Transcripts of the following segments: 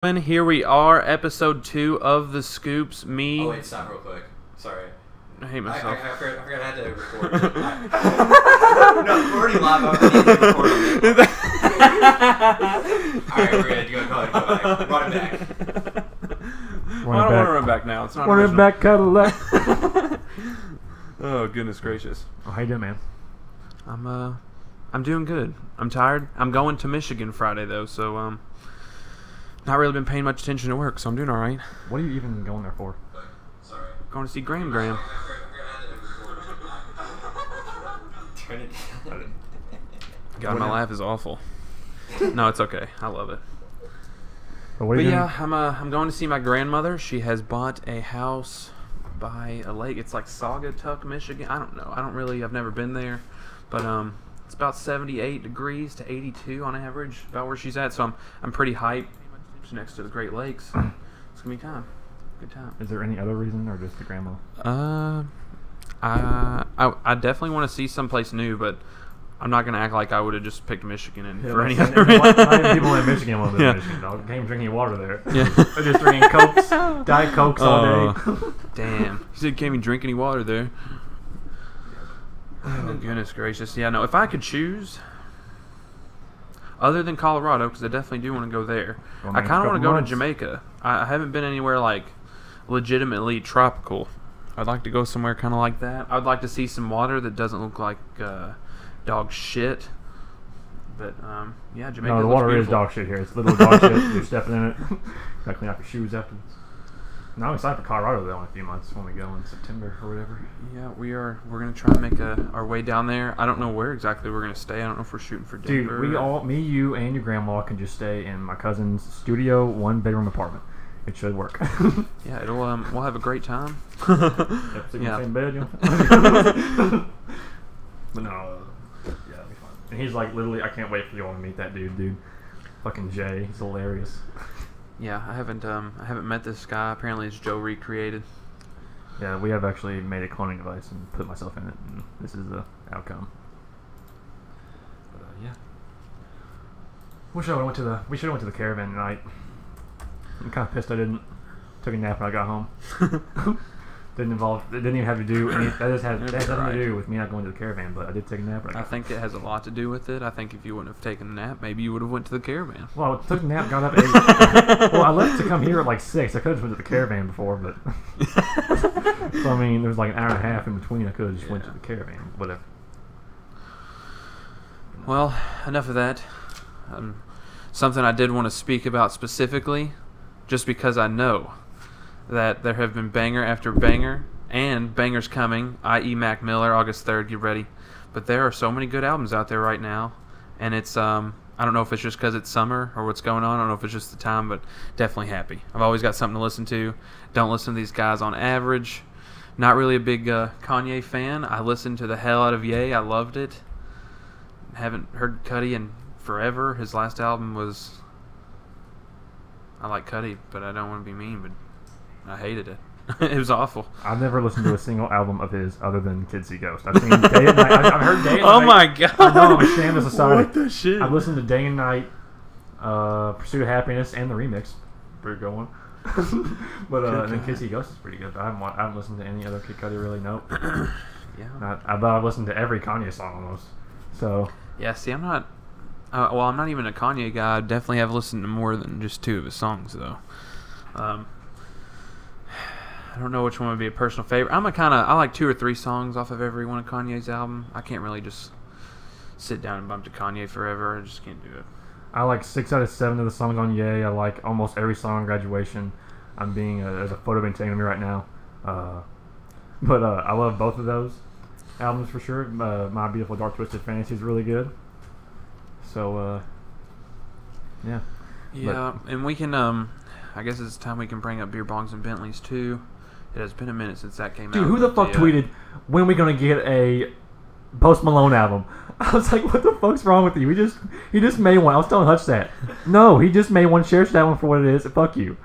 And here we are, episode 2 of The Scoops. Me. Oh, wait, stop real quick. Sorry. I hate myself. I forgot I had to record. No, we're already live. I need to record on Alright, we're good. Go ahead. Run it back. I don't want to run back now. It's not Run it back, Cadillac. Oh, goodness gracious. Oh, how you doing, man? I'm doing good. I'm tired. I'm going to Michigan Friday, though, so, not really been paying much attention to work, so I'm doing alright. What are you even going there for? Sorry. Going to see Graham. God, my laugh is awful. No, it's okay. I love it. But yeah, I'm going to see my grandmother. She has bought a house by a lake. It's like Saugatuck, Michigan. I don't know. I've never been there. But it's about 78 degrees to 82 on average, about where she's at. So I'm pretty hyped. She's next to the Great Lakes. It's going to be time. Good time. Is there any other reason or just the grandma? I definitely want to see someplace new, but I'm not going to act like I would have just picked Michigan for any other other reason. Not even people in Michigan want to live in Michigan, dog. Can't even drinking water there. Yeah. They're just drinking Cokes, Diet Cokes all day. Damn. You said you can't even drink any water there. Oh, goodness gracious. Yeah, no, if I could choose, other than Colorado, because I definitely do want to go there, I kind of want to go to Jamaica. I haven't been anywhere, like, legitimately tropical. I'd like to go somewhere kind of like that. I'd like to see some water that doesn't look like dog shit. But, yeah, Jamaica No, the looks water beautiful. is dog shit here. It's little dog shit. You're stepping in it. Gotta clean off your shoes afterwards. No, I'm excited for Colorado, though, in a few months when we go in September or whatever. Yeah, we're going to try and make our way down there. I don't know where exactly we're going to stay. I don't know if we're shooting for Denver. Dude, me, you, and your grandma can just stay in my cousin's studio, 1-bedroom apartment. It should work. Yeah, it'll we'll have a great time. Yep, sleep in Yeah. the same bed, you know? But no, yeah, it'll be fun. And he's like, literally, I can't wait for you all to meet that dude. Fucking Jay, he's hilarious. Yeah, I haven't met this guy. Apparently, it's Joe recreated. Yeah, we have actually made a cloning device and put myself in it, and this is the outcome. But yeah, we should have went to the caravan tonight. I'm kind of pissed I didn't. Took a nap when I got home. It didn't even have to do any. That had nothing to do with me not going to the caravan, but I did take a nap. I think it has a lot to do with it. I think if you wouldn't have taken a nap, maybe you would have went to the caravan. Well, I took a nap, got up at 8. Well, I left to come here at like 6. I could have went to the caravan before, but so I mean, there was like an hour and a half in between. I could have just went to the caravan, whatever. Well, enough of that. Something I did want to speak about specifically, just because I know that there have been banger after banger, and bangers coming, i.e. Mac Miller, August 3rd, get ready. But there are so many good albums out there right now, and it's, I don't know if it's just because it's summer or what's going on. I don't know if it's just the time, but definitely happy. I've always got something to listen to. Don't listen to these guys on average. Not really a big Kanye fan. I listened to the hell out of Ye. I loved it. Haven't heard Cudi in forever. His last album was... I like Cudi, but I don't want to be mean, but I hated it. It was awful. I've never listened to a single album of his other than Kids See Ghost. I've seen Day and Night. I've heard Day and Night. Oh my god! I know, I'm ashamed of society. What the shit? I've listened to Day and Night, Pursuit of Happiness, and the remix. Pretty good one. But and then Kids See Ghost is pretty good. But I haven't listened to any other Kid Cudi really. Nope. Yeah. I've listened to every Kanye song almost. So. Yeah. See, I'm not. Well, I'm not even a Kanye guy. I definitely have listened to more than just 2 of his songs, though. I don't know which one would be a personal favorite. I like 2 or 3 songs off of every one of Kanye's album. I can't really just sit down and bump to Kanye forever. I just can't do it. I like 6 out of 7 of the songs on Ye. I like almost every song on Graduation. There's a photo being taken of me right now. But I love both of those albums for sure. My Beautiful Dark Twisted Fantasy is really good. So, yeah. Yeah, and we can, I guess it's time we can bring up Beer Bongs and Bentleys, too. It has been a minute since that came out. Dude, who the fuck tweeted, when are we going to get a Post Malone album? I was like, what the fuck's wrong with you? He just made one. I was telling Hutch that. No, he just made one. Share that one for what it is. Fuck you.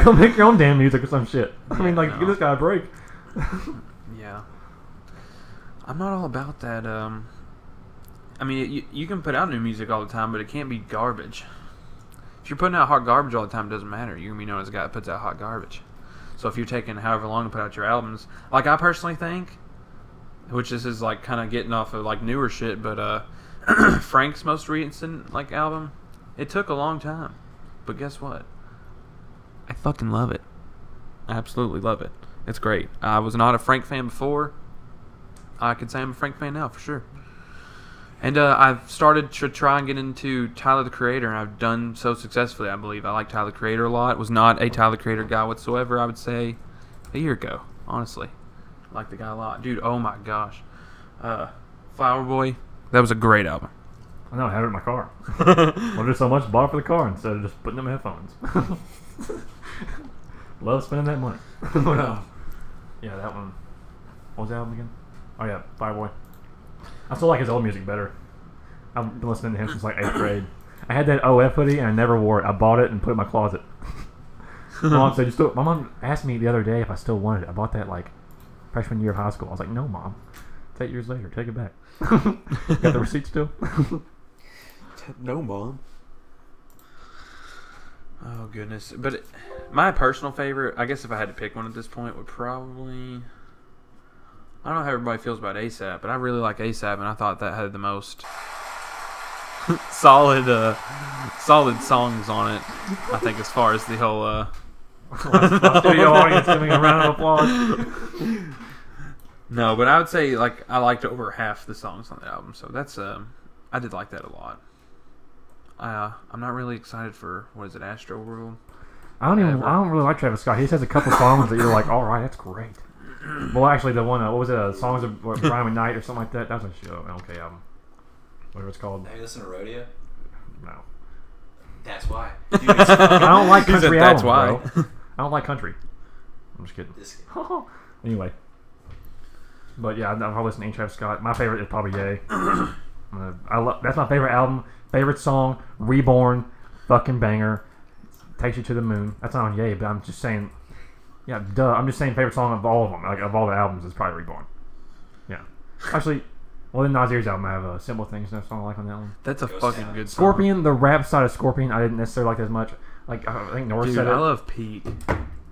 Go make your own damn music or some shit. I mean, like, give this guy a break. Yeah. I'm not all about that, I mean, you can put out new music all the time, but it can't be garbage. If If you're putting out hot garbage all the time, it doesn't matter. You're gonna be known as a guy that puts out hot garbage. So if you're taking however long to put out your albums, like I personally think, which this is like kind of getting off of like newer shit, but Frank's most recent like album, it took a long time, but guess what? I fucking love it. I absolutely love it. It's great. I was not a Frank fan before. I can say I'm a Frank fan now for sure. And I've started to try and get into Tyler the Creator, and I've done so successfully, I believe. I like Tyler the Creator a lot. Was not a Tyler the Creator guy whatsoever, I would say, a year ago, honestly. I like the guy a lot. Dude, oh my gosh. Flower Boy, that was a great album. I know, I had it in my car. Wanted so much, bought it for the car instead of just putting them in headphones. Love spending that money. Yeah, that one. What was the album again? Oh yeah, Fireboy. I still like his old music better. I've been listening to him since like 8th grade. I had that OF hoodie and I never wore it. I bought it and put it in my closet. Mom said, my mom asked me the other day if I still wanted it. I bought that like freshman year of high school. I was like, no, Mom. It's 8 years later. Take it back. Got the receipt still? No, Mom. Oh, goodness. But my personal favorite, I guess if I had to pick one at this point, would probably... I don't know how everybody feels about ASAP, but I really like ASAP, and I thought that had the most solid songs on it. I think as far as the whole studio audience giving a round of applause. No, but I would say like I liked over half the songs on the album, so that's I did like that a lot. I'm not really excited for what is it, Astro World. I don't really like Travis Scott. He just has a couple songs that you're like, all right, that's great. Well, actually, the one, what was it, Songs of Rhyme and Night or something like that? That was a show, LK album. Whatever it's called. Have you listened to Rodeo? No. That's why. Dude, I don't like country albums, that's why. bro. I don't like country. I'm just kidding. Anyway. But yeah, I've probably listened to any Travis Scott. My favorite is probably Ye. That's my favorite album. Favorite song, Reborn, fucking banger. Takes You to the Moon. That's not on Ye, but I'm just saying... Yeah, duh. I'm just saying favorite song of all of them, like of all the albums, is probably Reborn. Yeah. Actually, well, in Nasir's album, I have Simple Things, no song I like on that one. That's a fucking good song. Scorpion, the rap side of Scorpion, I didn't necessarily like as much. Like, I think North said it. I love Peak.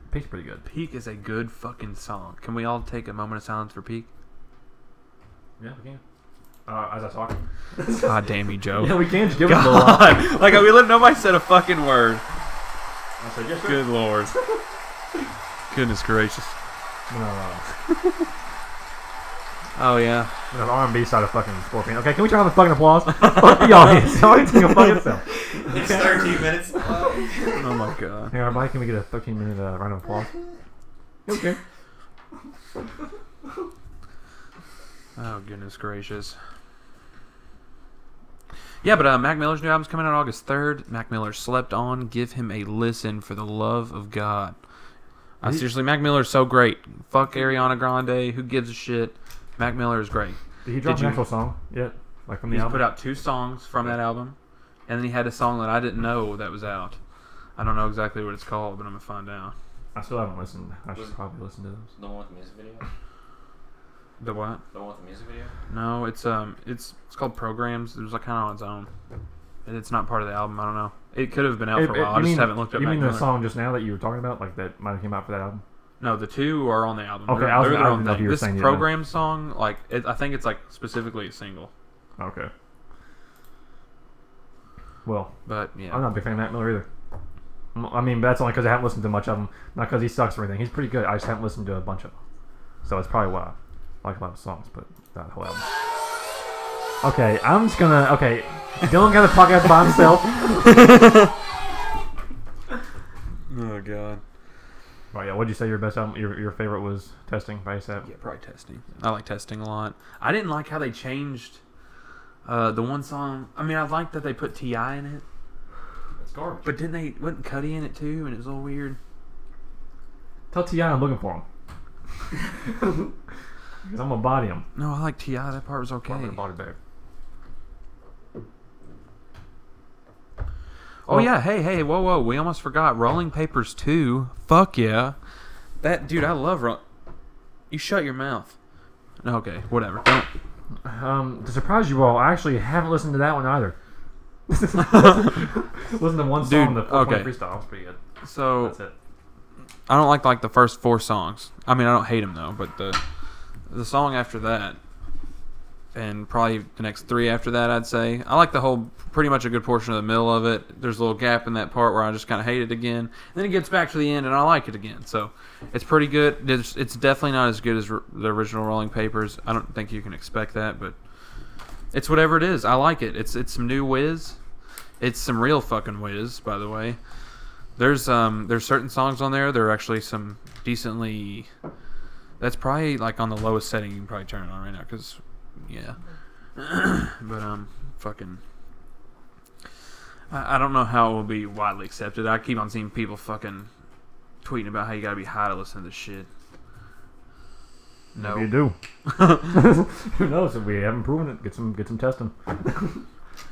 Peak's pretty good. Peak is a good fucking song. Can we all take a moment of silence for Peak? Yeah, we can. As I talk. God damn you, Joe. Yeah, we can. Just give it a little while. God. Like, we let nobody said a fucking word. I said, yes, sir. Good Lord. Goodness gracious. Oh, yeah. The R&B side of fucking Scorpion. Okay, can we turn on the fucking applause? Fuck the audience. The audience can go fuck itself. It's 13 minutes. Oh, my God. Hey, everybody, can we get a 13-minute round of applause? Okay. Oh, goodness gracious. Yeah, but Mac Miller's new album's coming out August 3rd. Mac Miller, Slept On. Give him a listen for the love of God. Seriously, Mac Miller's so great. Fuck Ariana Grande. Who gives a shit? Mac Miller is great. Did he drop an actual song yet? Like from the album? He's put out 2 songs from that album. And then he had a song that I didn't know that was out. I don't know exactly what it's called, but I'm going to find out. I still haven't listened. I should probably listen to those. The one with the music video? The what? The one with the music video? No, it's called Programs. It was like kind of on its own. It's not part of the album. I don't know. It could have been out for a while. I just haven't looked up. You mean Mac the Miller. song just now that you were talking about, like that might have came out for that album? No, the 2 are on the album. Okay, they're I their own didn't know if thing. you were This saying Program song, like I think it's like specifically a single. Okay. Well, but yeah, I'm not a big fan of Mac Miller either. I mean, that's only because I haven't listened to much of him. Not because he sucks or anything. He's pretty good. I just haven't listened to a bunch of them. So it's probably why I like a lot of songs, but that whole album. Okay, I'm just gonna. Okay, Dylan got a podcast by himself. Oh God. Right, yeah. What'd you say your best album? Your favorite was Testing by ASAP? Yeah, probably Testing. I like Testing a lot. I didn't like how they changed the one song. I mean, I liked that they put T.I. in it. It's garbage. But wasn't Cuddy in it too? And it was a little weird. Tell T.I. I'm looking for him. Because I'm gonna body him. No, I like T.I. That part was okay. I'm gonna body back. Oh yeah, hey, whoa, we almost forgot Rolling Papers 2. Fuck yeah. That dude, I love You shut your mouth. Okay, whatever. Don't. To surprise you all, I actually haven't listened to that one either. Listen to one song, Dude, the 420 okay. freestyle. It's pretty good. So That's it. I don't like the first 4 songs. I mean, I don't hate them though, but the song after that, and probably the next 3 after that, I'd say I like the whole, pretty much a good portion of the middle of it. There's a little gap in that part where I just kind of hate it again, and then it gets back to the end, and I like it again. So it's pretty good. It's definitely not as good as the original Rolling Papers. I don't think you can expect that, but it's whatever it is. I like it. It's some new whiz. It's some real fucking whiz, by the way. There's certain songs on there. There are actually some decently. That's probably like on the lowest setting. You can probably turn it on right now, cause yeah. But fucking. I don't know how it will be widely accepted. I keep on seeing people fucking tweeting about how you gotta be high to listen to this shit. No, Maybe you do. Who knows? If we haven't proven it, get some testing.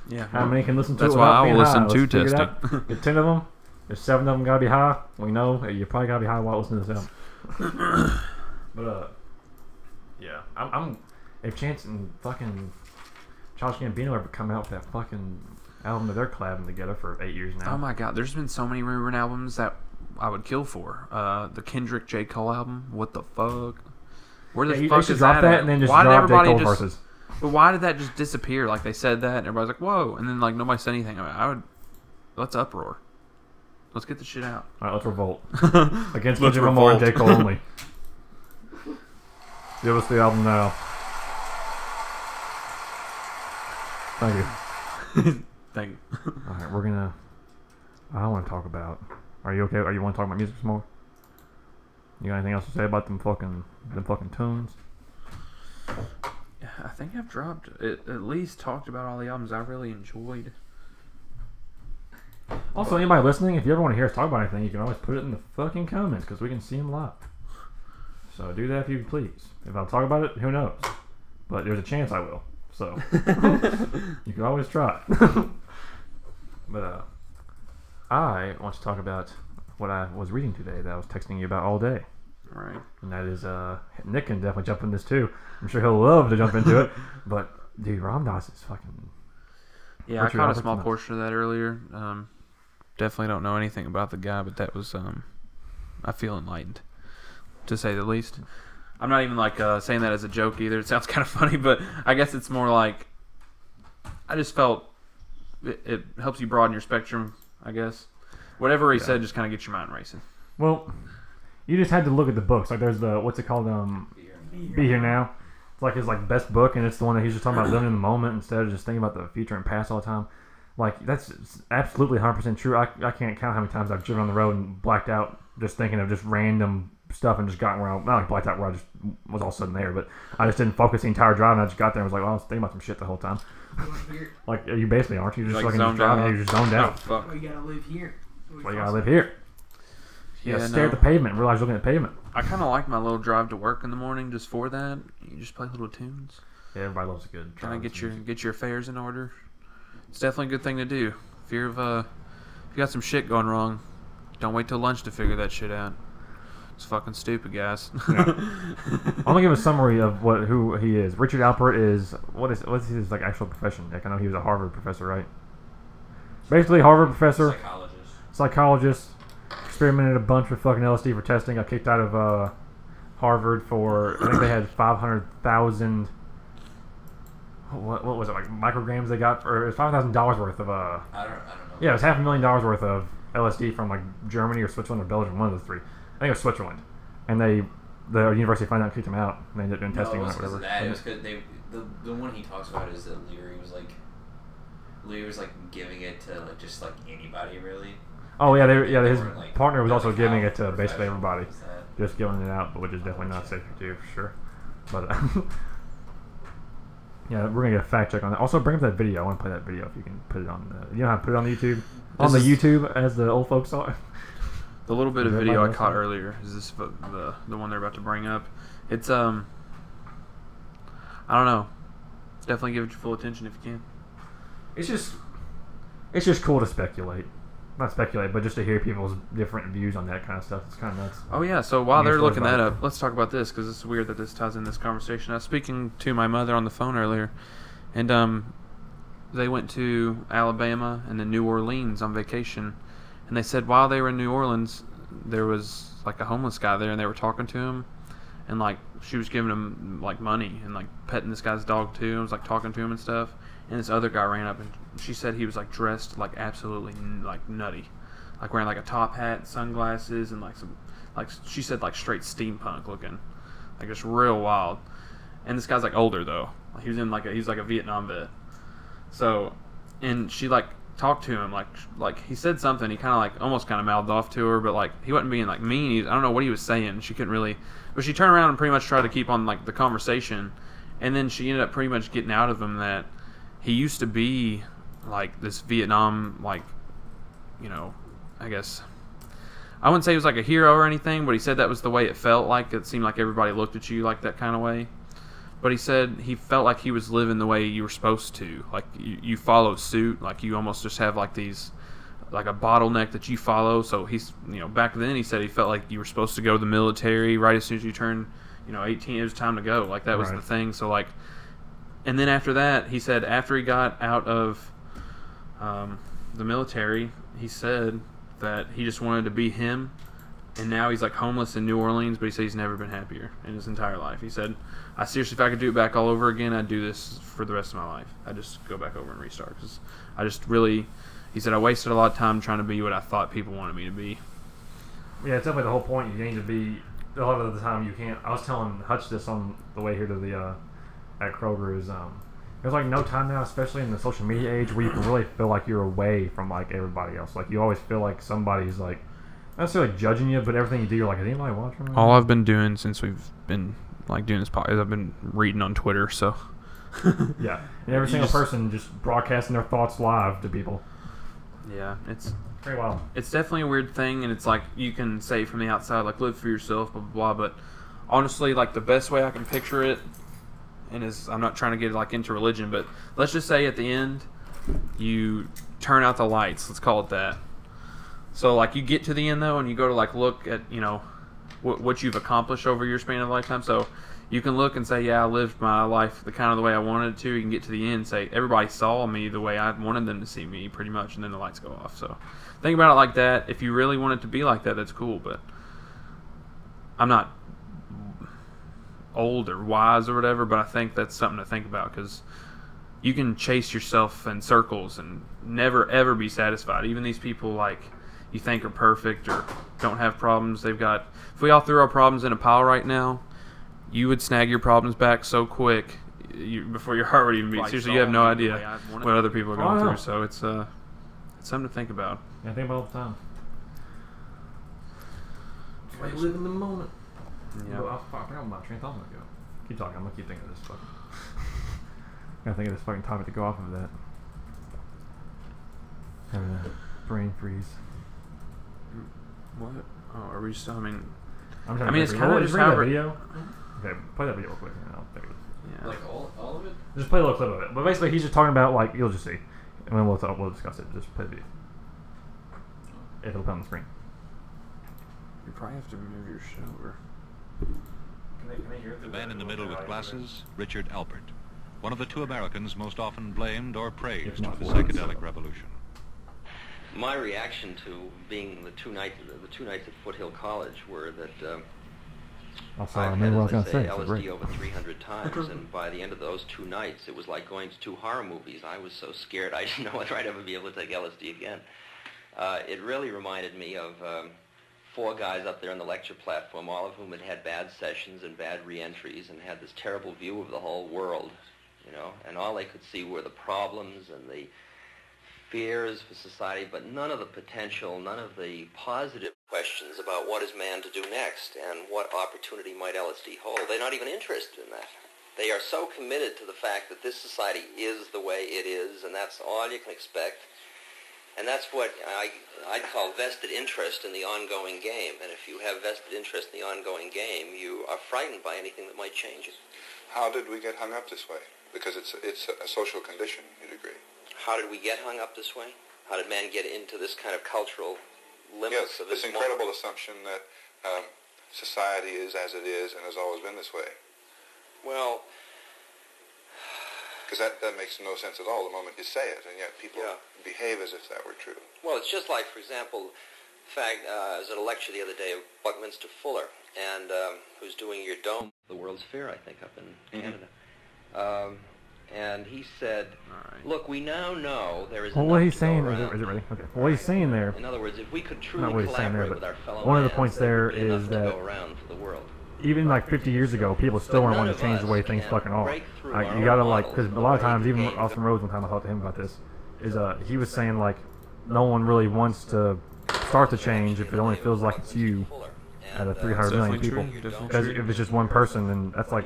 yeah. How many can listen to That's it why without I being will high? listen Let's to figure it testing. out. Get 10 of them. There's 7 of them gotta be high. We know you probably gotta be high while listening to this album. But yeah, I'm if Chance and fucking Childish Gambino ever come out with that fucking album that they're collabing together for 8 years now. Oh my god, there's been so many rumored albums that I would kill for. The Kendrick J. Cole album. What the fuck? Where the Yeah, fuck they should is drop that? that at? and then just Why did drop J. everybody Cole just? verses. But why did that just disappear? Like they said that, and everybody's like, "Whoa!" And then like nobody said anything about it. I would. Let's uproar. Let's get the shit out. Alright, let's revolt. Against Let's Kendrick Lamar and J. revolt. Cole only. Give us the album now. Thank you. Thank you. Alright, we're gonna. I want to talk about. Are you okay? Are you want to talk about music some more? You got anything else to say about them fucking tunes? I think I've dropped at least talked about all the albums I really enjoyed. Also, anybody listening, if you ever want to hear us talk about anything, you can always put it in the fucking comments because we can see them live. So do that if you please. If I'll talk about it, who knows? But there's a chance I will. So you can always try. But I want to talk about what I was reading today that I was texting you about all day. Right. And that is, Nick can definitely jump in this too. I'm sure he'll love to jump into it. But, dude, Ram Dass is fucking... Yeah, Richard I caught a Albert's small nuts. portion of that earlier. Definitely don't know anything about the guy, but that was I feel enlightened, to say the least. I'm not even like saying that as a joke either. It sounds kind of funny, but I guess it's more like I just felt it helps you broaden your spectrum. I guess whatever he said just kind of gets your mind racing. Well, you just had to look at the books. Like, there's the... What's it called? Be Here Now. It's like his best book, and it's the one that he's just talking about living in the moment instead of just thinking about the future and past all the time. Like, that's absolutely 100% true. I can't count how many times I've driven on the road and blacked out just thinking of just random stuff and just gotten where not like blacked out where I just was all of a sudden there, but I just didn't focus the entire drive, and I just got there and was like, well, I was thinking about some shit the whole time. Like, you basically aren't. You just Like fucking zoned just driving, out. you're just zoned Oh out. fuck! We gotta live here. Well, you gotta live here. You Yeah, gotta stare at the pavement and realize you're looking at the pavement. I kind of like my little drive to work in the morning just for that. You just play little tunes. Yeah, everybody loves a good Kind drive. of get your affairs in order. It's definitely a good thing to do. If you're if you got some shit going wrong, don't wait till lunch to figure that shit out. It's fucking stupid, guys. Yeah. I'm gonna give a summary of who he is. Richard Alpert is what's his like actual profession? Like, I know he was a Harvard professor, right? Basically, Harvard professor, psychologist, experimented a bunch with fucking LSD for testing. Got kicked out of Harvard for I think they had 500,000. What was it, like micrograms they got for? It was $5,000 worth of I don't know. yeah, it was $500,000 worth of LSD from like Germany or Switzerland or Belgium, one of the three. I think it was Switzerland, and the university found out and kicked him out. And they ended up doing testing No, on it it, was whatever. because of that. It was because the one he talks about is that Leary was like giving it to like just like anybody really. Oh yeah, They his weren't, like, partner was also like, giving how it to basically professional everybody, was that? just giving it out, but which is definitely not safe to do for sure. But yeah, we're gonna get a fact check on that. Also, bring up that video. I want to play that video if you can put it on. You know how to put it on the YouTube? On the YouTube, as the old folks saw it. The little bit of Is video I everybody caught listening? earlier is this the one they're about to bring up. It's I don't know. Definitely give it your full attention if you can. It's just cool to speculate. Not speculate, but just to hear people's different views on that kind of stuff. It's kind of nuts. Oh yeah, so while Yeah, they're stories looking that about it. up, let's talk about this because it's weird that this ties in this conversation. I was speaking to my mother on the phone earlier, and they went to Alabama and then New Orleans on vacation, and they said while they were in New Orleans, there was like a homeless guy there, and they were talking to him, and like she was giving him like money and like petting this guy's dog too, and was like talking to him and stuff. And this other guy ran up, and she said he was like dressed like absolutely like nutty, like wearing like a top hat, sunglasses, and like some, like she said, like straight steampunk looking, like just real wild. And this guy's like older though. He was in like he's like a Vietnam vet. So, and she like talked to him like he said something. He kind of like almost kind of mouthed off to her, but like he wasn't being like mean. I don't know what he was saying. She couldn't really, but she turned around and pretty much tried to keep on like the conversation. And then she ended up pretty much getting out of him that he used to be like this Vietnam, like, you know, I guess I wouldn't say he was like a hero or anything, but he said that was the way it felt like. It seemed like everybody looked at you like that kind of way. But he said he felt like he was living the way you were supposed to. Like you follow suit. Like you almost just have like these, like a bottleneck that you follow. So he's, you know, back then he said he felt like you were supposed to go to the military right as soon as you turned, 18. It was time to go. Like that was the thing. So like, and then after that, he said after he got out of the military, he said that he just wanted to be him. And now he's like homeless in New Orleans, but he said he's never been happier in his entire life. He said, I seriously, if I could do it back all over again, I'd do this for the rest of my life. I'd just go back over and restart. Cause I just really, he said, I wasted a lot of time trying to be what I thought people wanted me to be. Yeah, it's definitely the whole point. You need to be, a lot of the time you can't. I was telling Hutch this on the way here to the, at Kroger's, there's like no time now, especially in the social media age, where you can really feel like you're away from like everybody else. Like you always feel like somebody's like, not necessarily judging you, but everything you do, you're like, is anybody watching? All I've been doing since we've been like doing this podcast, I've been reading on Twitter. So yeah, and every single person just broadcasting their thoughts live to people. Yeah, it's pretty wild. It's definitely a weird thing, and it's like you can say from the outside, like live for yourself, blah blah blah. But honestly, like the best way I can picture it, and is I'm not trying to get like into religion, but let's just say at the end, you turn out the lights. Let's call it that. So, like, you get to the end, though, and you go to, like, look at, what you've accomplished over your span of lifetime. So, you can look and say, yeah, I lived my life the kind of the way I wanted it to. You can get to the end and say, everybody saw me the way I wanted them to see me, pretty much, and then the lights go off. So, think about it like that. If you really want it to be like that, that's cool, but I'm not old or wise or whatever, but I think that's something to think about, because you can chase yourself in circles and never, ever be satisfied. Even these people, like, you think are perfect or don't have problems, they've got, if we all threw our problems in a pile right now, you would snag your problems back so quick before your heart would even beat. Like, seriously, you have no idea what other people are going through. So it's something to think about. Yeah, I think about all the time. Like live in the moment. Yeah. I forgot what my train of thought go. Keep talking. I'm gonna keep thinking of this fucking. I gotta think of this fucking topic to go off of that. Having a brain freeze. What? Oh, are we still? I mean, it's kind of just that video. Okay, play that video real quick, and I'll think of it. Yeah. Like all of it. Just play a little clip of it. But basically, he's just talking about like you'll just see, and then we'll discuss it. Just play the video. If it'll come on the screen. You probably have to move your shit over. Can they hear it? The man in the middle with glasses, Richard Alpert, one of the two Americans most often blamed or praised for the psychedelic revolution. My reaction to being the two nights at Foothill College were that I've had, as I say, LSD over 300 times, and by the end of those 2 nights, it was like going to 2 horror movies. I was so scared I didn't know whether I'd ever be able to take LSD again. It really reminded me of 4 guys up there on the lecture platform, all of whom had had bad sessions and bad re-entries and had this terrible view of the whole world, and all they could see were the problems and the fears for society, but none of the potential, none of the positive questions about what is man to do next and what opportunity might LSD hold. They're not even interested in that. They are so committed to the fact that this society is the way it is, and that's all you can expect. And that's what I'd call vested interest in the ongoing game. And if you have vested interest in the ongoing game, you are frightened by anything that might change it. How did we get hung up this way? Because it's a social condition, you'd agree. How did we get hung up this way? How did man get into this kind of cultural limits of this incredible assumption that society is as it is and has always been this way? Well, Because that makes no sense at all the moment you say it, and yet people behave as if that were true. Well, it's just like, for example, I was at a lecture the other day of Buckminster Fuller, and who's doing your dome, the World's Fair, I think, up in Canada. And he said, look, we now know there is what he's saying, is it ready? Okay. What he's saying there, in other words, if we could truly not what he's saying there, collaborate with but our fellow one of the man, points there there'd be enough is to that go around for the world. even like 50 years ago, people still weren't wanting to change the way things fucking are. Like, you gotta like, because a lot of times, even Austin Rhodes, one time I talked to him about this, is he was saying like, no one really wants to start the change if it only feels like it's you out of 300 million people. Because if it's just one person, then that's like,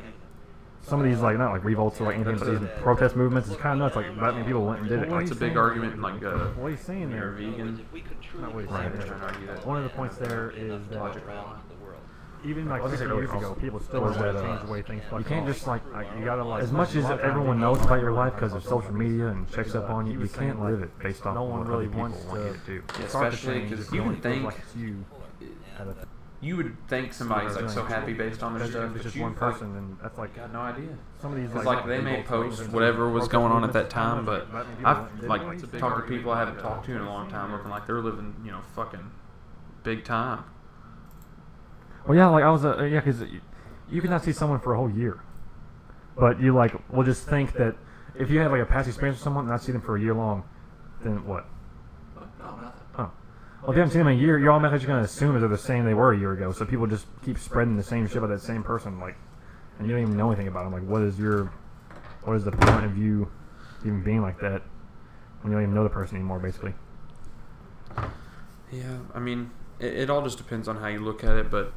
some of these like not like revolts or like anything, but these protest movements is kind of nuts. Like that many people went and did it. It's a big argument in like what he's saying there, vegan. Not what he's saying there. One of the points there is that even like 50 years ago, people still want to change the way things. You can't just like you gotta like as much as everyone knows about your life because of social media and checks up on you, you can't live it based off. No one really wants to do. Especially because you would think you would think somebody's like so happy based on their stuff. If it's just one person, then that's like got no idea. Some of these like they may post whatever was going on at that time, but I've like talked to people I haven't talked to in a long time, looking like they're living, fucking big time. Well, yeah, like I was, because you cannot see someone for a whole year, but you like will just think that if you have like a past experience with someone and not see them for a year long, then what? No, nothing. Oh. Well, if you haven't seen them in a year, you're automatically going to assume that they're the same they were a year ago. So people just keep spreading the same shit about that same person, like, and you don't even know anything about them. Like, what is the point of you even being like that when you don't even know the person anymore, basically? Yeah, I mean, it all just depends on how you look at it, but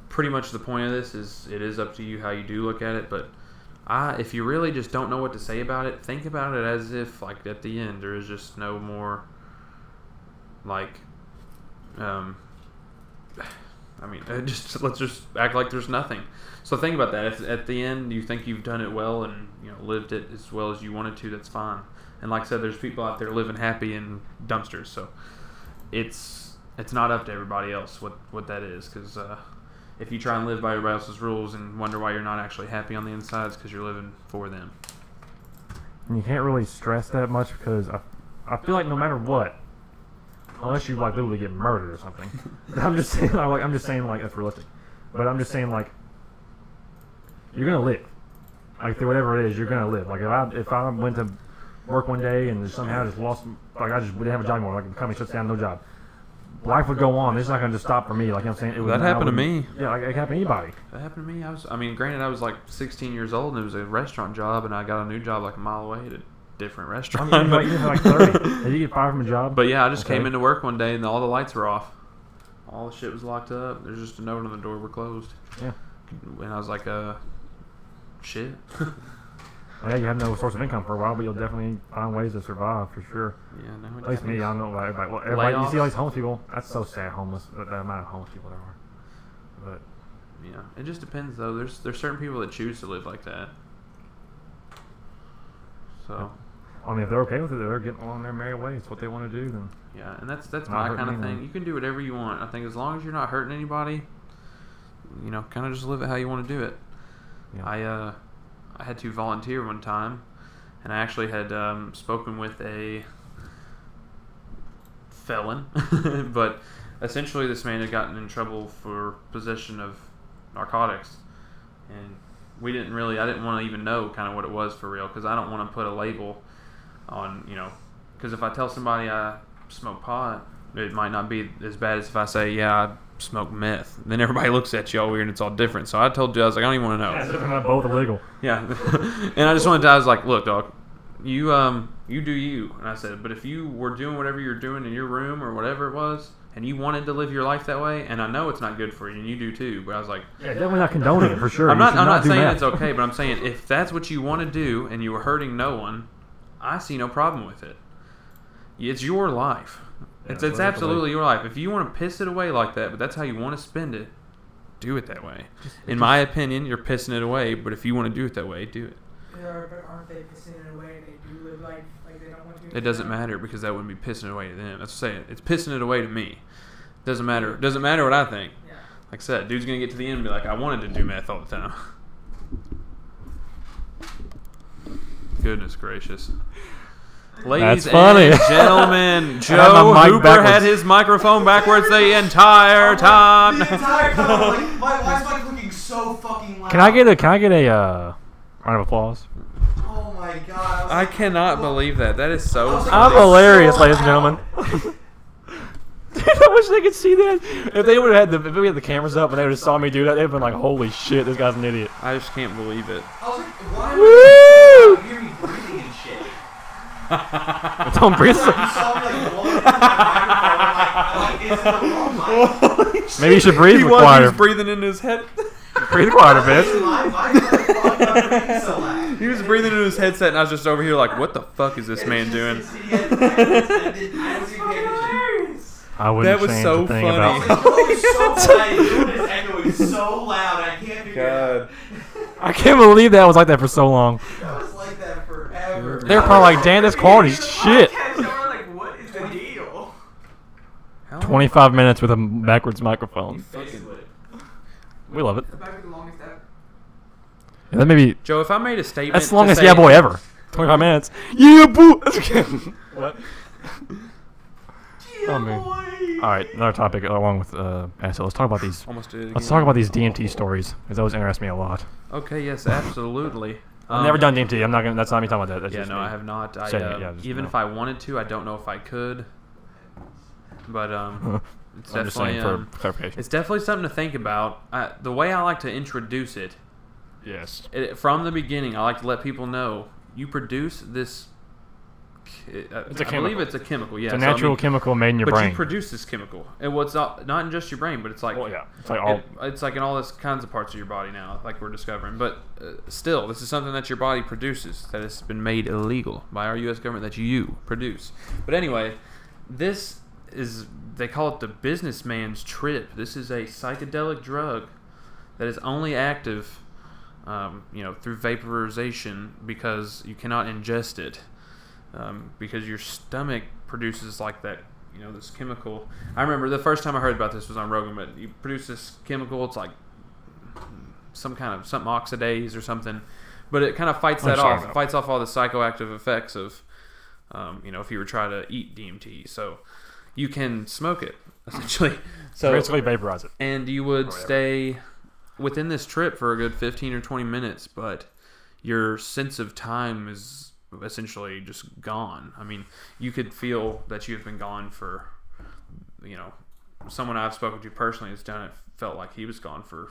pretty much the point of this is it is up to you how you do look at it. But if you really just don't know what to say about it, think about it as if, like, at the end there is just no more, like, let's just act like there's nothing. So think about that. If at the end you think you've done it well and lived it as well as you wanted to, that's fine. And like I said, there's people out there living happy in dumpsters. So it's not up to everybody else what that is. Because if you try and live by everybody else's rules and wonder why you're not actually happy on the inside, it's because you're living for them. And you can't really stress that much because I feel like no matter what, unless you like literally get murdered or something, I'm just saying like that's realistic. But I'm just saying like you're gonna live. Like through whatever it is, you're gonna live. Like if I went to work one day and somehow just lost, like I just didn't have a job anymore, like the company shuts down, no job. Life would go on. It's not gonna just stop for me. Like I'm saying, that happened to me. Yeah, like it happened to anybody. That happened to me. Granted, I was like 16 years old and it was a restaurant job, and I got a new job like a mile away at a different restaurant. I mean, you're like 30. Did you get fired from a job? But yeah, I just came into work one day and all the lights were off. All the shit was locked up. There's just a note on the door, we're closed. Yeah. And I was like, shit. Yeah, you have no source of income for a while, but you'll definitely find ways to survive for sure. Yeah, no. At least me, I don't know about everybody. Well, everybody, you see all these homeless people. That's so sad. The amount of homeless people there are. But yeah, it just depends though. There's certain people that choose to live like that. So. I mean, if they're okay with it, they're getting along their merry way. It's what they want to do. Then. Yeah, and that's my kind of thing. You can do whatever you want. I think as long as you're not hurting anybody, kind of just live it how you want to do it. Yeah. I had to volunteer one time, and I actually had spoken with a felon, but essentially this man had gotten in trouble for possession of narcotics, and I didn't want to even know kind of what it was for real, because I don't want to put a label on, because if I tell somebody I smoke pot, it might not be as bad as if I say, yeah, I smoke meth. Then everybody looks at you all weird and it's all different. So I told you, I was like, I don't even want to know. Yeah, they're not both illegal. Yeah. And I was like, look, dog, you do you. And I said, but if you were doing whatever you're doing in your room or whatever it was, and you wanted to live your life that way, and I know it's not good for you, and you do too, but I was like... Yeah, definitely not condoning it, for sure. I'm not saying it's okay, but I'm saying if that's what you want to do and you were hurting no one, I see no problem with it. It's your life. Yeah, it's absolutely your life. If you want to piss it away like that, but that's how you want to spend it, do it that way. In my opinion, you're pissing it away, but if you want to do it that way, do it. Yeah, but aren't they pissing it away and they do live life like they don't want to? It doesn't matter, because that wouldn't be pissing it away to them. That's what I'm saying. It's pissing it away to me. Doesn't matter. Doesn't matter what I think. Yeah. Like I said, dude's going to get to the end and be like, I wanted to do meth all the time. Goodness gracious. Ladies funny. and gentlemen, had Joe my mic Hooper backwards. had his microphone backwards the entire time. The entire time, like, why is my clicking so fucking loud? Can I get a round of applause? Oh my god. I cannot believe that. That is so I'm funny. hilarious, ladies and gentlemen. I wish they could see that. If they would have had if we had the cameras up and they would have saw me do that, they'd have been like, "Holy shit, this guy's an idiot." I just can't believe it. I was like, why am I so loud? You hear me breathing and shit. Don't breathe. You saw me like blowing into my microphone. I'm like, is it the wrong mic? Maybe you should breathe He quieter. was breathing into his head. Breathe quieter, Is bitch. my microphone I'm breathing so loud? He was breathing into his headset, and I was just over here like, what the fuck is this man doing? I wasn't even paying attention. I wouldn't That was change so a thing funny. about. Joe is so quiet. Doing his echoing so loud. I can't figure it out. I can't believe that was like that for so long. That was like that forever. They're probably like, "Damn, this quality's shit." Like, what is the deal? 25 minutes with a backwards microphone. We love it. That might be the longest ever. Yeah, that may be. Joe, if I made a statement, That's the to longest say- yeah boy ever. 25 minutes. Yeah boy. What? Oh, man. All right, another topic along with Acid. Let's talk about these. Almost did it Let's again. talk about these DMT stories because those interest me a lot. Okay, yes, absolutely. I've never done DMT. I'm not gonna. That's not me talking about that. That's Yeah, just no, me. I have not. I, Saying it, yeah, just even no. if I wanted to, I don't know if I could. But it's I'm just definitely saying for clarification. it's definitely something to think about. The way I like to introduce it, Yes. from the beginning, I like to let people know you produce this. It's a I chemical. believe it's a chemical. Yeah, It's a so, I natural mean, chemical made in your but brain. you produce this chemical, and what's not in just your brain, but it's like Well, yeah. It's like all. it's like in all this kinds of parts of your body now, like we're discovering. But still, this is something that your body produces that has been made illegal by our U.S. government that you produce. But anyway, this is, they call it the businessman's trip. This is a psychedelic drug that is only active, through vaporization because you cannot ingest it. Because your stomach produces like that, this chemical. I remember the first time I heard about this was on Rogan, but you produce this chemical. It's like something oxidase or something, but it kind of fights that off. It fights off all the psychoactive effects of, if you were trying to eat DMT. So you can smoke it essentially. So basically vaporize it. and you would stay within this trip for a good 15 or 20 minutes, but your sense of time is essentially just gone. I mean, you could feel that you've been gone for, someone I've spoken to personally has done it. Felt like he was gone for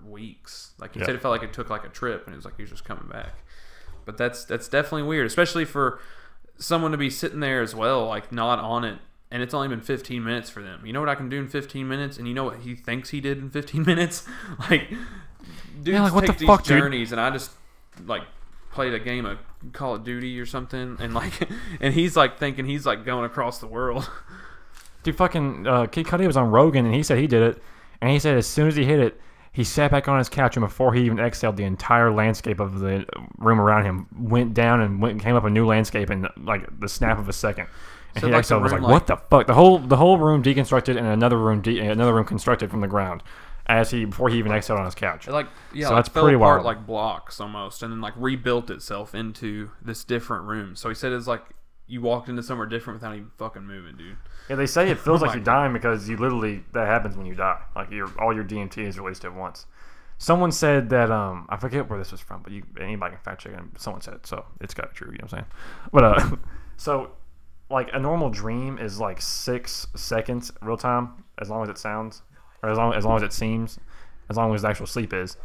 weeks. Like he said, it felt like it took like a trip, and it was like he was just coming back. But that's definitely weird, especially for someone to be sitting there as well, like not on it, and it's only been 15 minutes for them. You know what I can do in 15 minutes, and you know what he thinks he did in 15 minutes? Like, dudes like, what take the these fuck, dude? journeys, and I just like played a game of Call of Duty or something, and like, and he's like thinking he's like going across the world. Dude, fucking Kid Cudi was on Rogan and he said he did it, and he said as soon as he hit it, he sat back on his couch, and before he even exhaled, the entire landscape of the room around him went down and came up a new landscape in like the snap of a second. And So, he like, exhaled, the was room, like, "What the fuck?" The whole room deconstructed and another room constructed from the ground before he even exhaled on his couch. It, like, yeah, So like that's fell pretty apart wild. like blocks almost, and then like rebuilt itself into this different room. So he said it's like you walked into somewhere different without even fucking moving, dude. Yeah, they say it feels Oh like my you're dying because that happens when you die. Like all your DMT is released at once. Someone said that I forget where this was from, but anybody can fact check it. Someone said it, so it's got to be true. You know what I'm saying? But so like a normal dream is like 6 seconds real time, as long as it sounds, or as long as it seems, as long as the actual sleep is.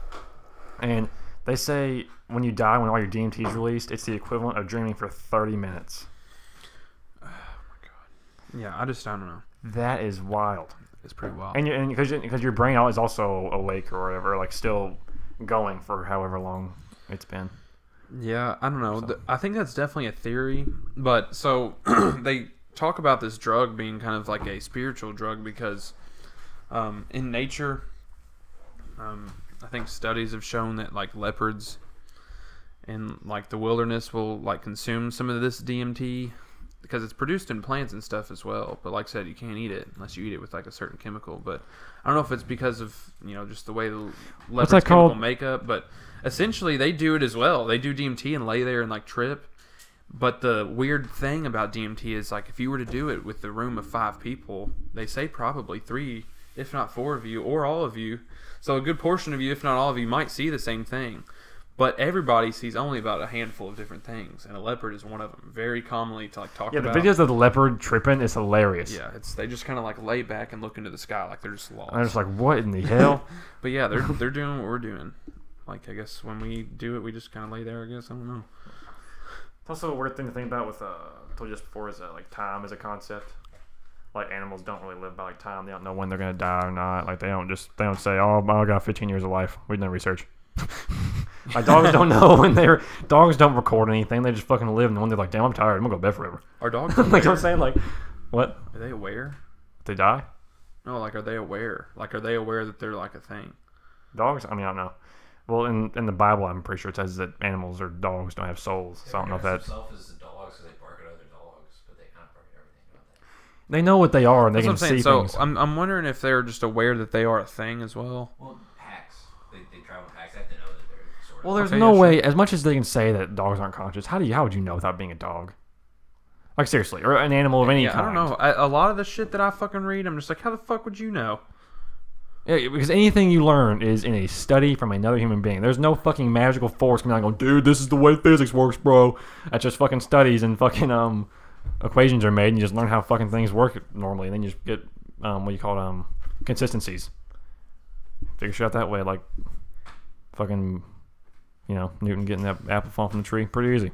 And they say when you die, when all your DMT is released, it's the equivalent of dreaming for 30 minutes. Yeah, I don't know. That is wild. It's pretty wild. And because your brain is also awake or whatever, like still going for however long it's been. Yeah, I don't know. I think that's definitely a theory. But so they talk about this drug being kind of like a spiritual drug because in nature, I think studies have shown that like leopards in like the wilderness will like consume some of this DMT because it's produced in plants and stuff as well. But like I said, you can't eat it unless you eat it with like a certain chemical. But I don't know if it's because of just the way the leopard's that chemical called? makeup. But essentially, they do it as well. They do DMT and lay there and like trip. But the weird thing about DMT is like if you were to do it with the room of 5 people, they say probably 3, if not 4 of you, or all of you. So a good portion of you, if not all of you, might see the same thing. But everybody sees only about a handful of different things, and a leopard is one of them. Very commonly to like talk Yeah, the about. videos of the leopard tripping is hilarious. Yeah, they just kind of like lay back and look into the sky like they're just lost. I'm just like, what in the hell? But yeah, they're doing what we're doing. Like I guess when we do it, we just kind of lay there. I guess I don't know. It's also a weird thing to think about with, I told you just before, is like time as a concept. Like animals don't really live by like time. They don't know when they're gonna die or not. Like they don't say, oh, I got 15 years of life. We didn't research. Like dogs don't know when dogs don't record anything. They just fucking live, and when they're like, damn, I'm tired. I'm gonna go to bed forever. Are dogs like aware? I'm saying, like, what? Are they aware? They die? No, like are they aware? Like are they aware that they're like a thing? Dogs? I mean, I don't know. Well, in the Bible, I'm pretty sure it says that animals or dogs don't have souls. So I don't know if that. Themselves as the dogs, so they bark at other dogs, but they kind of bark at everything, don't they? They know what they are and they That's can what I'm see saying. things. So I'm wondering if they're just aware that they are a thing as well. Well, packs. They travel in packs. They have to know that they're sort of. Well, there's Okay, no yeah, way. As much as they can say that dogs aren't conscious, how would you know without being a dog? Like seriously, or an animal of any Yeah, kind. I don't know. A lot of the shit that I fucking read, I'm just like, how the fuck would you know? Yeah, because anything you learn is in a study from another human being. There's no fucking magical force coming out and going, dude, this is the way physics works, bro. That's just fucking studies and fucking equations are made, and you just learn how fucking things work normally, and then you just get what do you call it, consistencies. Figure shit out that way, like fucking Newton getting that apple fall from the tree, pretty easy.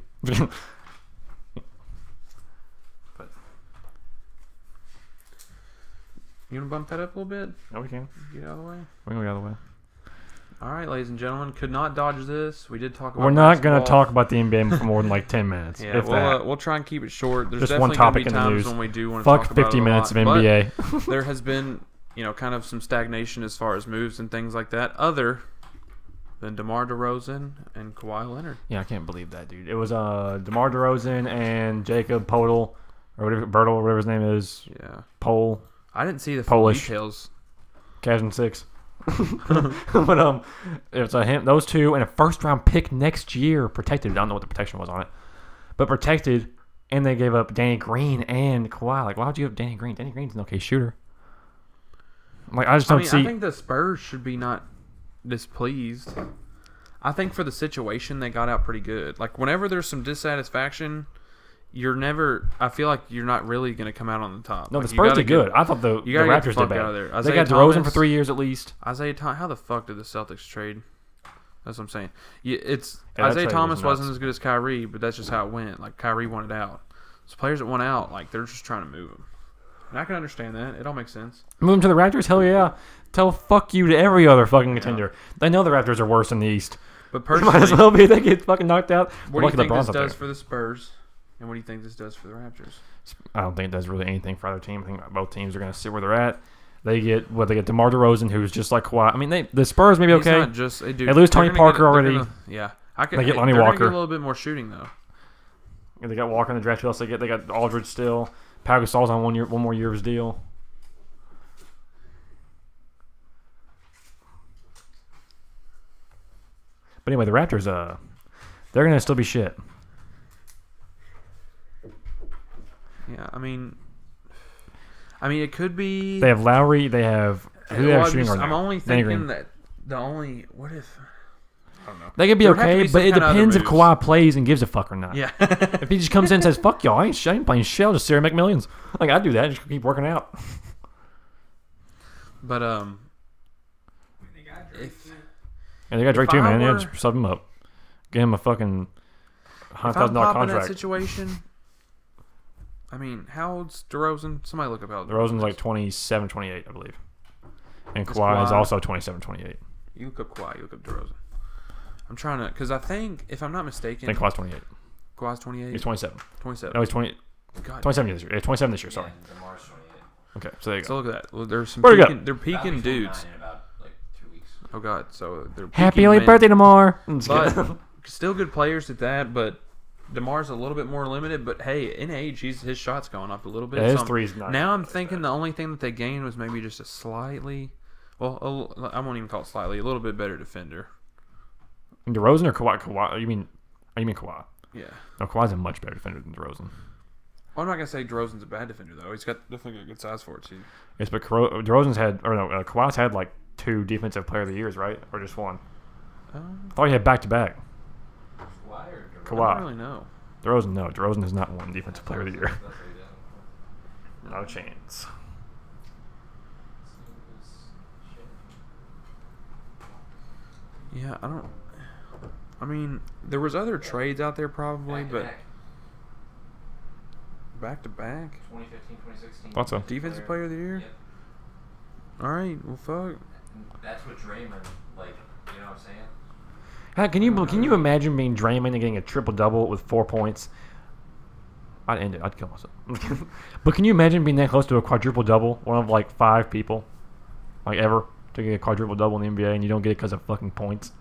You want to bump that up a little bit? No, we can. Get out of the way. We can go the other way. All right, ladies and gentlemen, could not dodge this. We did talk about. We're not going to basketball. talk about the NBA for more than like 10 minutes. Yeah, if that. we'll try and keep it short. There's Just definitely one topic gonna in be the times news. when we do want to Fuck talk about 50 it a minutes lot, of NBA. but there has been, kind of some stagnation as far as moves and things like that, other than DeMar DeRozan and Kawhi Leonard. Yeah, I can't believe that, dude. It was DeMar DeRozan and Jacob Podol, or whatever, Bertel, whatever his name is. Yeah, Pole, I didn't see the full Polish. details. Cashman 6. But it's him, those two, and a first-round pick next year, protected. I don't know what the protection was on it, but protected, and they gave up Danny Green and Kawhi. Like, why would you have Danny Green? Danny Green's an okay shooter. Like, I just don't see. I think the Spurs should be not displeased. I think for the situation, they got out pretty good. Like, whenever there's some dissatisfaction, I feel like you're not really going to come out on the top. No, like, the Spurs did good. I thought the you gotta get the Raptors fuck did out of bad. there. They got Isaiah DeRozan Thomas- for 3 years at least. Isaiah Thomas, how the fuck did the Celtics trade? That's what I'm saying. Yeah, that Isaiah trade Thomas was nuts. wasn't as good as Kyrie, but that's just how it went. Like, Kyrie wanted out. So players that want out, like, they're just trying to move him. And I can understand that. It all makes sense. Move them to the Raptors? Hell yeah. Tell fuck you to every other fucking contender. They know the Raptors are worse in the East. But Might as personally, well be. They get fucking knocked out. what do you think LeBron's this up there. does for the Spurs? And what do you think this does for the Raptors? I don't think it does really anything for either team. I think both teams are going to sit where they're at. They get DeMar DeRozan, who's just like Kawhi. I mean, the Spurs maybe He's okay. not just, dude, They lose they're Tony gonna Parker they're already. Yeah. They get Lonnie they're gonna Walker. get a little bit more shooting, though. They got Walker in the draft. They got Aldridge still. Pau Gasol's on one more year of his deal. But anyway, the Raptors, they're gonna still be shit. Yeah, I mean, it could be. They have Lowry. They have who they have shooting right now. I'm only Danny thinking Green. that what if? I don't know. They could be There would have to okay, be but some it kind of other depends if moves. Kawhi plays and gives a fuck or not. Yeah. If he just comes in and says, fuck y'all, I ain't playing shit, I'll just sit here and make millions. Like, I'd do that, just keep working out. But They got Drake, if too. And they got Drake If too, I man. Yeah, were- just sub him up. Get him a fucking if I'm $100,000 popping that contract. situation, I mean, how old's DeRozan? Somebody look up how old DeRozan's like is. 27, 28, I believe. And Is Kawhi is Kawhi- also 27, 28. You look up Kawhi. You look up DeRozan. I'm trying to, because I think, if I'm not I mistaken, think Kawhi's 28. Kawhi's 28. He's 27. 27. No, he's 20, God. 27 this year. Yeah, 27 this year, sorry. Yeah, DeMar's 28. Okay, so there you So go. look at that. Well, there's some Where'd he go? peaking, they're That'll be peaking 29 dudes. in about like 2 weeks. Oh God. So they're Happy peaking early men. birthday tomorrow. I'm just kidding. But still good players at that. But DeMar's a little bit more limited, but hey, in age, his shot's going up a little bit. Yeah, his So three's not. now I'm thinking the only thing that they gained was maybe just a slightly, I won't even call it slightly, a little bit better defender. DeRozan or Kawhi? Kawhi? You mean Kawhi? Yeah. No, Kawhi's a much better defender than DeRozan. Well, I'm not gonna say DeRozan's a bad defender though. He's definitely got good size for it too. Yes, but DeRozan's Kawhi's had like 2 defensive player of the years, right? Or just 1? I thought he had back-to-back. Why or Kawhi. I don't really know. DeRozan, no. DeRozan has not won defensive player of the year. That's what he did. No chance. Yeah, I mean, there was other trades out there probably, but back to back. 2015, 2016. Thought so. Defensive player of the year. Yep. All right, well, fuck. And that's what Draymond, like, you know what I'm saying? Can you imagine being Draymond and getting a triple-double with 4 points? I'd end it. I'd kill myself. But can you imagine being that close to a quadruple-double? One of, like, 5 people, like, ever, to get a quadruple-double in the NBA, and you don't get it because of fucking points?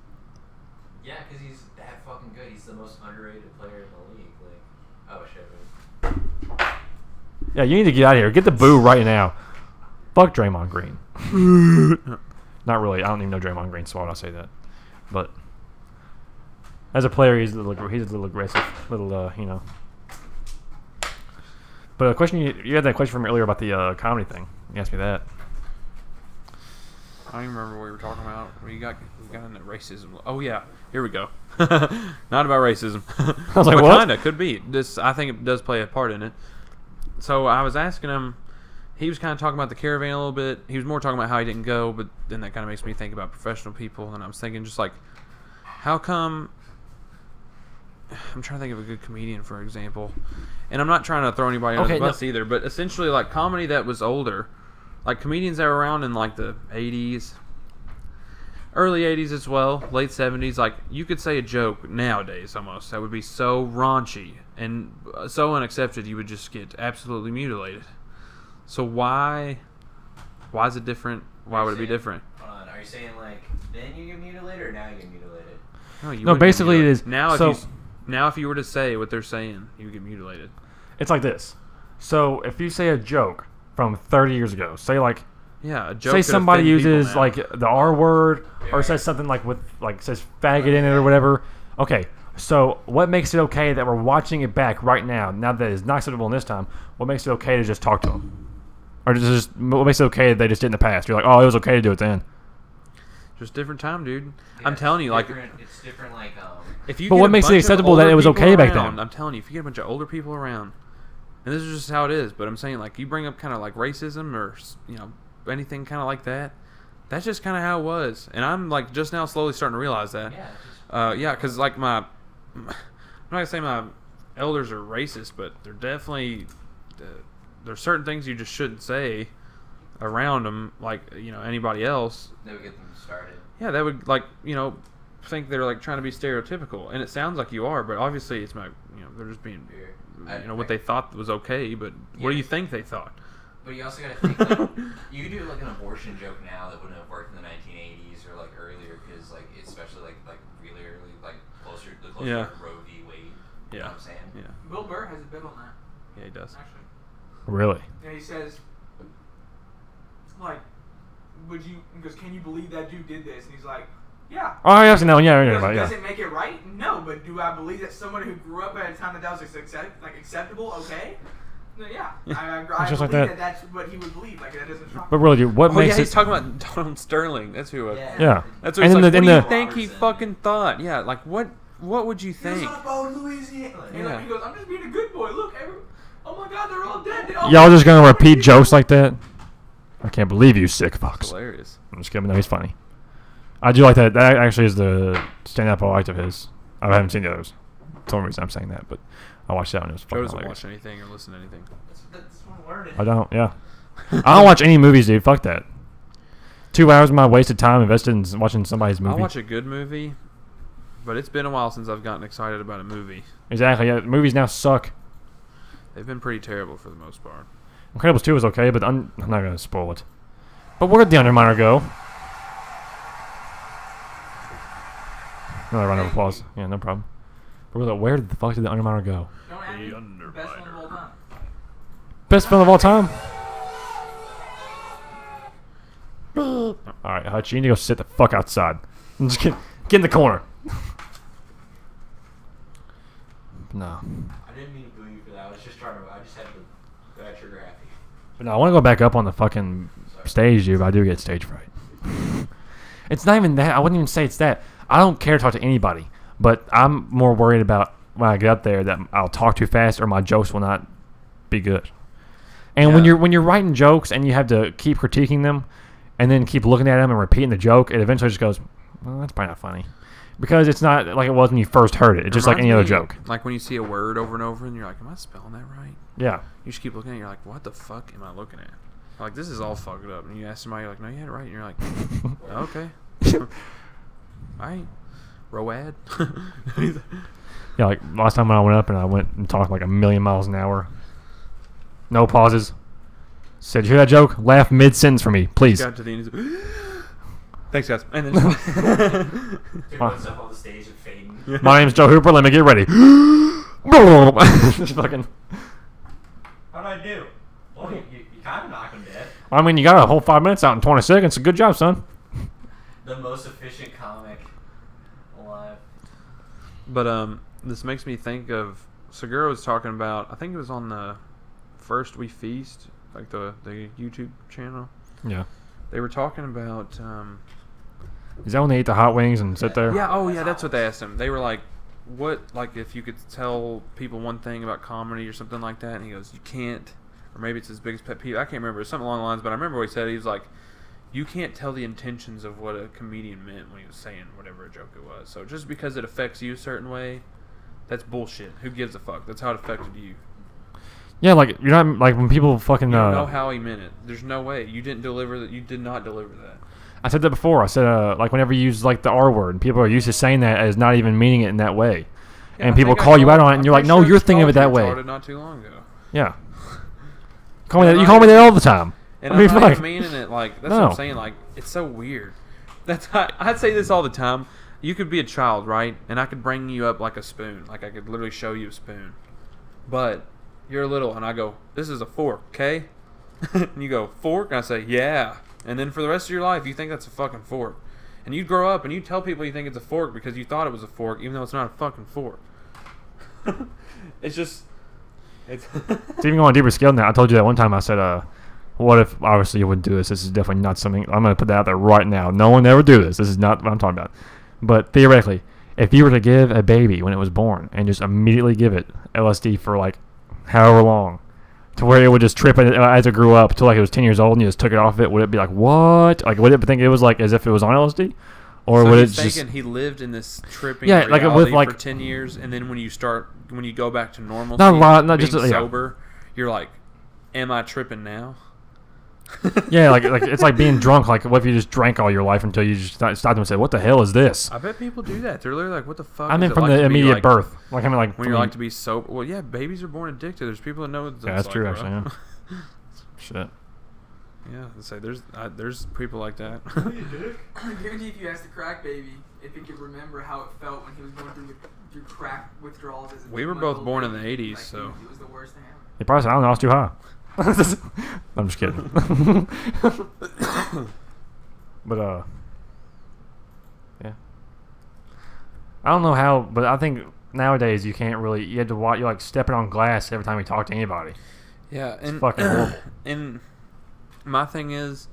Yeah, because he's that fucking good. He's the most underrated player in the league. Like, oh, shit. Yeah, you need to get out of here. Get the boo right now. Fuck Draymond Green. Not really. I don't even know Draymond Green, so why would I say that? But as a player, he's a little aggressive, you know. But a question you had that question from me earlier about the comedy thing. You asked me that. I don't even remember what we were talking about. We got into racism. Oh yeah, here we go. Not about racism. I was like, but what? Kinda could be. I think it does play a part in it. So I was asking him. He was kind of talking about the caravan a little bit. He was more talking about how he didn't go, but then that kind of makes me think about professional people. And I was thinking, just like, how come? I'm trying to think of a good comedian, for example. And I'm not trying to throw anybody under the bus either, but essentially, like, comedy that was older. Like, comedians that were around in, like, the 80s, early 80s as well, late 70s. Like, you could say a joke nowadays almost that would be so raunchy and so unaccepted you would just get absolutely mutilated. So why is it different? Why would it be different? Hold on. Are you saying, like, then you get mutilated or now you get mutilated? No, you No, wouldn't get basically it mutilated. is. Now if you were to say what they're saying, you would get mutilated. It's like this. So if you say a joke from 30 years ago, say like, Yeah, a joke. say could somebody offend people uses now. like the R word or says something like with like says faggot in it or whatever. Okay, so what makes it okay that we're watching it back right now? Now that it's not acceptable in this time, what makes it okay to just talk to them? Or just what makes it okay that they just did in the past? You're like, oh, it was okay to do it then. Just different time, dude. Yeah, I'm telling you, like, it's different, like, if you But get what a makes it bunch of acceptable that older it was people okay back around, then? I'm telling you, if you get a bunch of older people around, and this is just how it is, but I'm saying, like, you bring up kind of like racism or, you know, anything kind of like that, that's just kind of how it was. And I'm, like, just now slowly starting to realize that. Yeah, because, like, I'm not going to say my elders are racist, but they're definitely, there's certain things you just shouldn't say around them, like, you know, anybody else. That would get them started. Yeah, that would, like, you know, think they're, like, trying to be stereotypical. And it sounds like you are, but obviously it's not, you know, they're just being, you know, what they thought was okay, but what do you think they thought? But you also got to think, like, you could do, like, an abortion joke now that wouldn't have worked in the 1980s or, like, earlier, because, like, especially, like really early, like, closer to Roe v. Wade. You know what I'm saying? Yeah. Bill Burr has a bit on that, Yeah, he does. actually. Really? Yeah, he says, like, because can you believe that dude did this? And he's like, yeah. Oh, I have to know. Yeah, I know about it. Does Yeah. it make it right? No, but do I believe that somebody who grew up at a time that was acceptable, okay? No, yeah, I Just like believe that. that's what he would believe. Like, that doesn't shock But me. really, dude, what Oh, makes yeah, he's it? talking about Donald Sterling. That's who it was. Yeah. That's what And he's in like, the- in what do you the- think he Robertson. fucking thought? Yeah, like, what would you He was think? on a boat in Louisiana. And Yeah. he goes, I'm just being a good boy. Look, oh my God, they're all dead. They all Y'all just gonna repeat jokes like that? I can't believe you, sick fucks. Hilarious. I'm just kidding. No, he's funny. I do like that. That actually is the stand-up I liked of his. I haven't seen the others. That's the only reason I'm saying that, but I watched that one. It was Joe fucking doesn't hilarious. watch anything or listen to anything. That's what I'm learning. I don't. Yeah. I don't watch any movies, dude. Fuck that. 2 hours of my wasted time invested in watching somebody's movie. I'll watch a good movie, but it's been a while since I've gotten excited about a movie. Exactly. Yeah. Movies now suck. They've been pretty terrible for the most part. Incredibles 2 was okay, but I'm not gonna spoil it. But where did the Underminer go? Another round of applause. Yeah, no problem. But we're like, where the fuck did the Underminer go? Don't add me. Best one of all time. Best film of all time? Alright, Hutch, you need to go sit the fuck outside. Just get in the corner. No. I didn't mean to boo you for that. I was just trying to. I just had to. Got trigger happy. But no, I want to go back up on the fucking stage, dude, but I do get stage fright. It's not even that. I wouldn't even say it's that. I don't care to talk to anybody, but I'm more worried about when I get up there that I'll talk too fast or my jokes will not be good. And when you're writing jokes and you have to keep critiquing them and then keep looking at them and repeating the joke, it eventually just goes, well, that's probably not funny. Because it's not like it was when you first heard it. It's just like any other joke. Like when you see a word over and over and you're like, am I spelling that right? Yeah. You just keep looking at it, you're like, what the fuck am I looking at? Like, this is all fucked up. And you ask somebody, you're like, no, you had it right. And you're like, okay. All right. Road. Yeah, like last time I went up and I went and talked like 1,000,000 miles an hour. No pauses. Said, you hear that joke? Laugh mid-sentence for me, please. Got to the end. Thanks, guys. And then Doing stuff on the stage and fading. My name's Joe Hooper. Let me get ready. Just fucking. How'd I do? Well, you kind of knocked him dead. I mean, you got a whole 5 minutes out in 20 seconds. Good job, son. The most efficient comic alive. But this makes me think of Segura was talking about. I think it was on the First We Feast, like the YouTube channel. Yeah. They were talking about. Is that when they eat the hot wings and sit there? Yeah. Oh, yeah. That's what they asked him. They were like, "What? Like, if you could tell people one thing about comedy or something like that?" And he goes, "You can't." Or maybe it's his biggest pet peeve. I can't remember. Something along the lines. But I remember what he said. He was like, "You can't tell the intentions of what a comedian meant when he was saying whatever a joke it was. So just because it affects you a certain way, that's bullshit. Who gives a fuck? That's how it affected you." Yeah, like you're not like when people fucking. You don't know how he meant it. There's no way you didn't deliver that. You did not deliver that. I said that before. I said like whenever you use like the R word, and people are used to saying that as not even meaning it in that way, Yeah, and people call you out on it, and you're like, no, you're thinking of it that way. Not too long ago. Yeah. You call me that all the time. And I mean, I'm not even meaning it like that's No. what I'm saying. Like it's so weird. I'd say this all the time. You could be a child, right? And I could bring you up like a spoon. Like I could literally show you a spoon. But you're little, and I go, "This is a fork, okay?" And you go, "Fork?" And I say, "Yeah." And then for the rest of your life, you think that's a fucking fork. And you grow up and you tell people you think it's a fork because you thought it was a fork, even though it's not a fucking fork. It's just... It's even going on a deeper scale than that. I told you that one time. I said, what if, obviously you wouldn't do this. This is definitely not something, I'm going to put that out there right now. No one ever do this. This is not what I'm talking about. But theoretically, if you were to give a baby when it was born and just immediately give it LSD for like however long, to where it would just trip it as it grew up till like it was 10 years old and you just took it off of it, would it be like, what? Like, would it think it was like as if it was on LSD? Or so would it he's just... thinking he lived in this tripping Yeah, like reality with like... for 10 years, and then when you go back to normalcy, not being just sober, you're like, am I tripping now? Yeah, like it's like being drunk. Like, what if you just drank all your life until you just stopped and said, what the hell is this? I bet people do that. They're literally like, what the fuck I mean, is it from like the to be immediate like, birth. Like, I mean, like... when you're like to be sober. Well, yeah, babies are born addicted. There's people that know what Yeah, that's like, true, bro. actually, yeah. Shit. Yeah, I'd say there's people like that. I guarantee if you asked the crack baby if he could remember how it felt when he was going through crack withdrawals as a We were both born in the 80s, so... It was the worst thing ever. He probably said, I don't know, I was too high. I'm just kidding. But, yeah. I don't know how, but I think nowadays you can't really, you have to watch, you're like stepping on glass every time you talk to anybody. Yeah, and It's fucking horrible. And my thing is,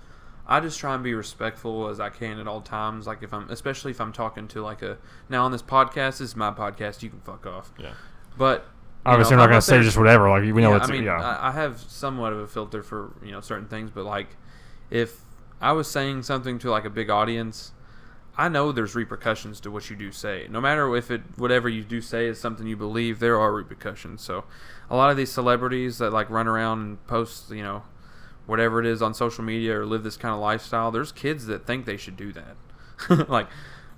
I just try and be respectful as I can at all times. Like especially if I'm talking to like now on this podcast, this is my podcast, you can fuck off. Yeah. But obviously, I'm we're not going to say just whatever. Like, we know yeah, it's, I mean, yeah. I have somewhat of a filter for, certain things, but like, if I was saying something to like a big audience, I know there's repercussions to what you do say. No matter if whatever you do say is something you believe, there are repercussions. So a lot of these celebrities that like run around and post, whatever it is on social media or live this kind of lifestyle, there's kids that think they should do that. Like,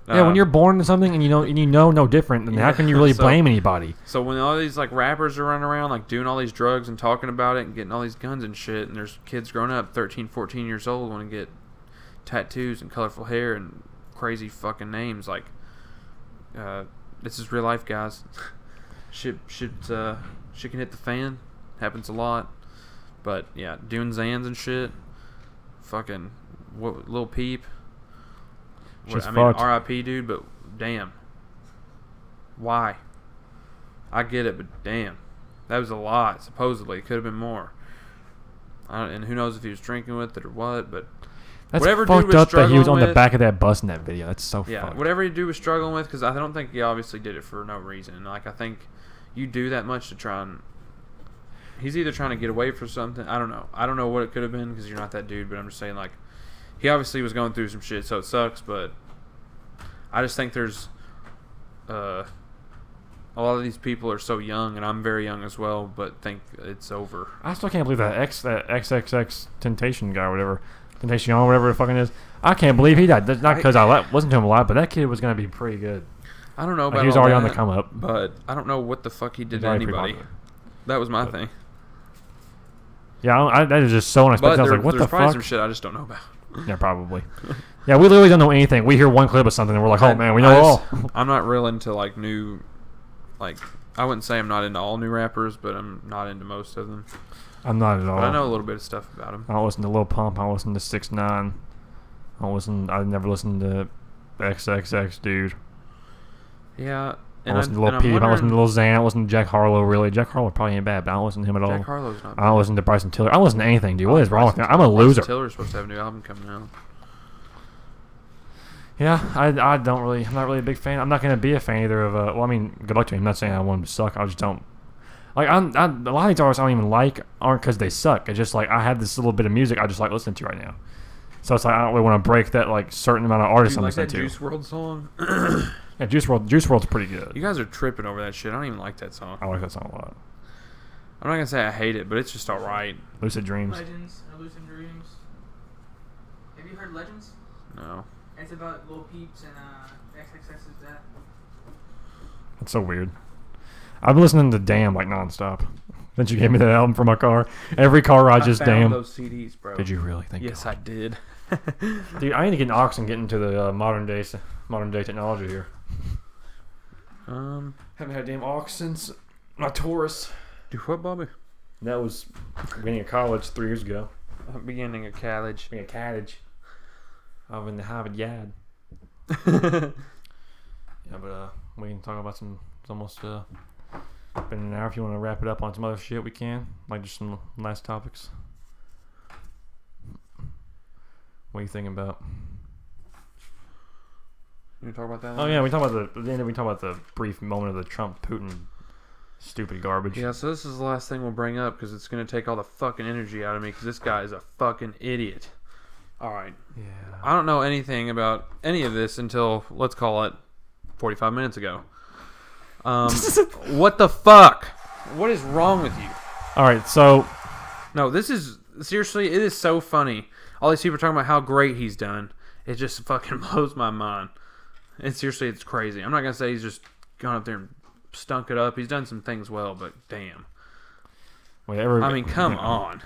yeah, when you're born into something and you know no different, then how can you really blame anybody? So when all these like rappers are running around like doing all these drugs and talking about it and getting all these guns and shit, and there's kids growing up 13, 14 years old want to get tattoos and colorful hair and crazy fucking names like this is real life, guys. shit can hit the fan. Happens a lot. But yeah, doing Zans and shit. Fucking Lil Peep. R.I.P. dude, but damn. Why? I get it, but damn. That was a lot, supposedly. It could have been more. And who knows if he was drinking with it or what, but that's whatever fucked dude was up that he was on the with- back of that bus in that video. That's so fucked. Whatever dude was struggling with, because I don't think he obviously did it for no reason. Like, I think you do that much to try and... He's either trying to get away from something. I don't know. I don't know what it could have been, because you're not that dude, but I'm just saying, like, he obviously was going through some shit, so it sucks, but I just think there's... a lot of these people are so young, and I'm very young as well, but think it's over. I still can't believe that XXX Temptation guy or whatever. Temptation, whatever the fucking is. I can't believe he died. That's not because I listened to him a lot, but that kid was going to be pretty good. I don't know about he was all already on that, the come up. But I don't know what the fuck he did He's to already anybody. pretty popular. That was my thing. Yeah, that is just so unexpected. But I was like, what there's the probably fuck? some shit I just don't know about. Yeah, probably. Yeah, we literally don't know anything. We hear one clip of something, and we're like, oh, man, we know all. I'm not real into, like, new... Like, I wouldn't say I'm not into all new rappers, but I'm not into most of them. I'm not at all. But I know a little bit of stuff about them. I don't listen to Lil Pump. I don't listen to 6ix9ine. I never listened to XXX Dude. Yeah. I listen to Lil Peep. I listen to Lil Xan. I listen to Jack Harlow, really. Jack Harlow probably ain't bad, but I don't listen to him at all. Jack Harlow's not bad. I don't listen to Bryson Tiller. I don't listen to anything, dude. What is wrong with me? I'm a loser. Bryson Tiller's supposed to have a new album coming out. Yeah, I'm not really a big fan. I'm not going to be a fan either of, well, I mean, good luck to him. I'm not saying I want him to suck. I just don't. Like, a lot of these artists I don't even like aren't because they suck. It's just like, I have this little bit of music I just like listening to right now. So it's like, I don't really want to break that, like, certain amount of artists I'm listening to. Do you like that Juice World song? Yeah, Juice WRLD's pretty good. You guys are tripping over that shit. I don't even like that song. I like that song a lot. I'm not going to say I hate it, but it's just alright. Lucid Dreams. Legends or Lucid Dreams. Have you heard Legends? No. It's about Lil Peeps and XXX's death. That's so weird. I've been listening to Damn like nonstop. Since you gave me that album for my car. Every car ride just Damn. I found those CDs, bro. Did you really? Thank Yes, God. I did. Dude, I need to get an aux and get into the modern day technology here. Haven't had a damn aux since my Taurus. Do what, Bobby? That was beginning of college 3 years ago. Beginning of college. Beginning of college. I'm in the Harvard Yard. Yeah, but we can talk about some. It's almost been an hour. If you want to wrap it up on some other shit, we can. Like just some last topics. What are you thinking about? You talk about that? Oh yeah, we talk about the brief moment of the Trump Putin stupid garbage. Yeah, so this is the last thing we'll bring up because it's gonna take all the fucking energy out of me because this guy is a fucking idiot. All right. Yeah. I don't know anything about any of this until let's call it 45 minutes ago. What the fuck? What is wrong with you? All right, so no, this is seriously. It is so funny. All these people are talking about how great he's done. It just fucking blows my mind. And seriously, it's crazy. I'm not gonna say he's just gone up there and stunk it up. He's done some things well, but damn. Whatever. I mean, come on.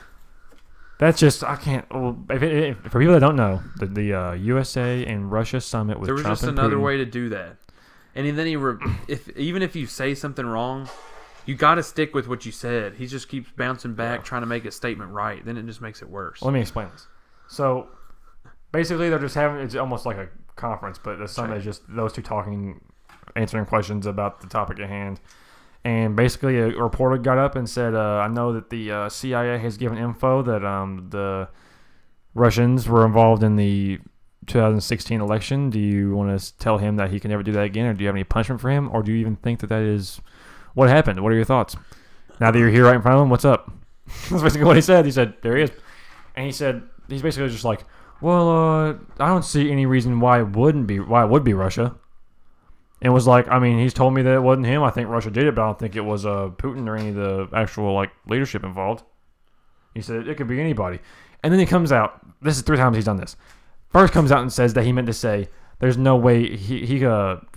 That's just I can't. Well, for people that don't know, the USA and Russia summit with there was Trump just and another Putin. way to do that. And then even if you say something wrong, you got to stick with what you said. He just keeps bouncing back, trying to make a statement right. Then it just makes it worse. Let me explain this. So basically, they're just having it's almost like a conference, but the summit is just those two talking, answering questions about the topic at hand. And basically, a reporter got up and said, I know that the CIA has given info that the Russians were involved in the 2016 election. Do you want to tell him that he can never do that again, or do you have any punishment for him, or do you even think that is what happened? What are your thoughts? Now that you're here right in front of him, what's up? That's basically what he said. He said, there he is. And he said, he's basically just like, well, I don't see any reason why it would be Russia. And was like, I mean, he's told me that it wasn't him. I think Russia did it, but I don't think it was Putin or any of the actual leadership involved. He said it could be anybody. And then he comes out. This is 3 times he's done this. First comes out and says that he meant to say there's no way he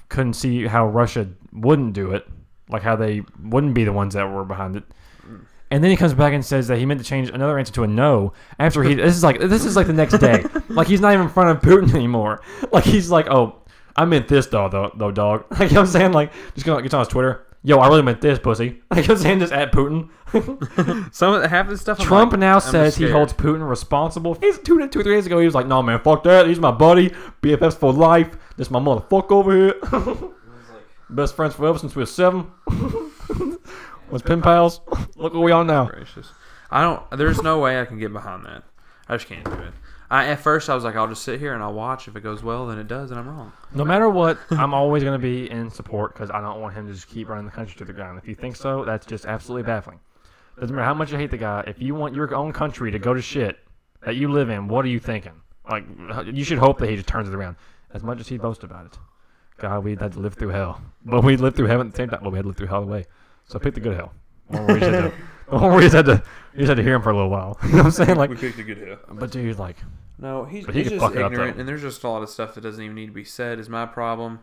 couldn't see how Russia wouldn't do it, like how they wouldn't be the ones that were behind it. And then he comes back and says that he meant to change another answer to a no after this is like the next day. Like he's not even in front of Putin anymore. Like he's like, oh, I meant this though, dog. Like, you know what I'm saying? Like, just gets on his Twitter. Yo, I really meant this, pussy. Like, you know what I'm saying? Just at Putin. Half this stuff. Trump now says he holds Putin responsible. He's 2 or 3 days ago. He was like, "No, man, fuck that. He's my buddy. BFFs for life. This my motherfucker over here. Best friends forever since we were 7. Was pen pals. Look where we are now." Gracious. There's no way I can get behind that. I just can't do it. At first, I was like, I'll just sit here and I'll watch. If it goes well, then it does, and I'm wrong. No matter what, I'm always going to be in support because I don't want him to just keep running the country to the ground. If you think so, that's just absolutely baffling. Doesn't matter how much you hate the guy. If you want your own country to go to shit that you live in, what are you thinking? Like, you should hope that he just turns it around. As much as he boasts about it. God, we had to live through hell. But we lived through heaven at the same time. Well, we had to live through hell away. So pick the good hell. We just had to hear him for a little while. You know what I'm saying? Like, we picked a good hell. But dude, like, no, he's he just fuck it up, ignorant, though. and there's just a lot of stuff that doesn't even need to be said. Is my problem.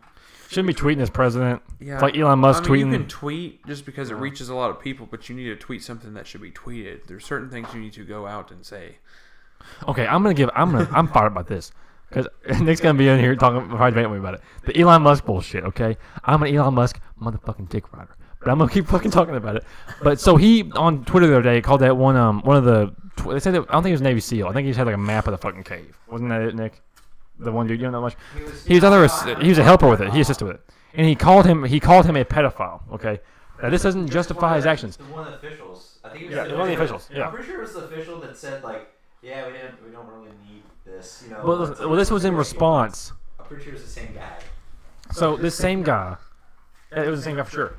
Shouldn't be tweeting as president. Yeah, it's like Elon Musk tweeting. You can tweet just because it reaches a lot of people, but you need to tweet something that should be tweeted. There's certain things you need to go out and say. Okay, I'm fired about this. Because Nick's going to be in here probably debating with me about it. The Elon Musk bullshit, okay? I'm an Elon Musk motherfucking dick rider. But I'm going to keep fucking talking about it. But so he, on Twitter the other day, called that one of the, they said that, I don't think it was Navy SEAL. I think he just had like a map of the fucking cave. Wasn't that it, Nick? The one dude, you know that much? He was a helper with it. He assisted with it. And he called him a pedophile, okay? Now this doesn't justify his actions. One of the officials. I think it was one of the officials, yeah. I'm pretty sure it was the official that said, like, yeah, we don't really need this, you know. Well, this was in response. I'm pretty sure it was the same guy. So this same guy, it was the same guy for sure.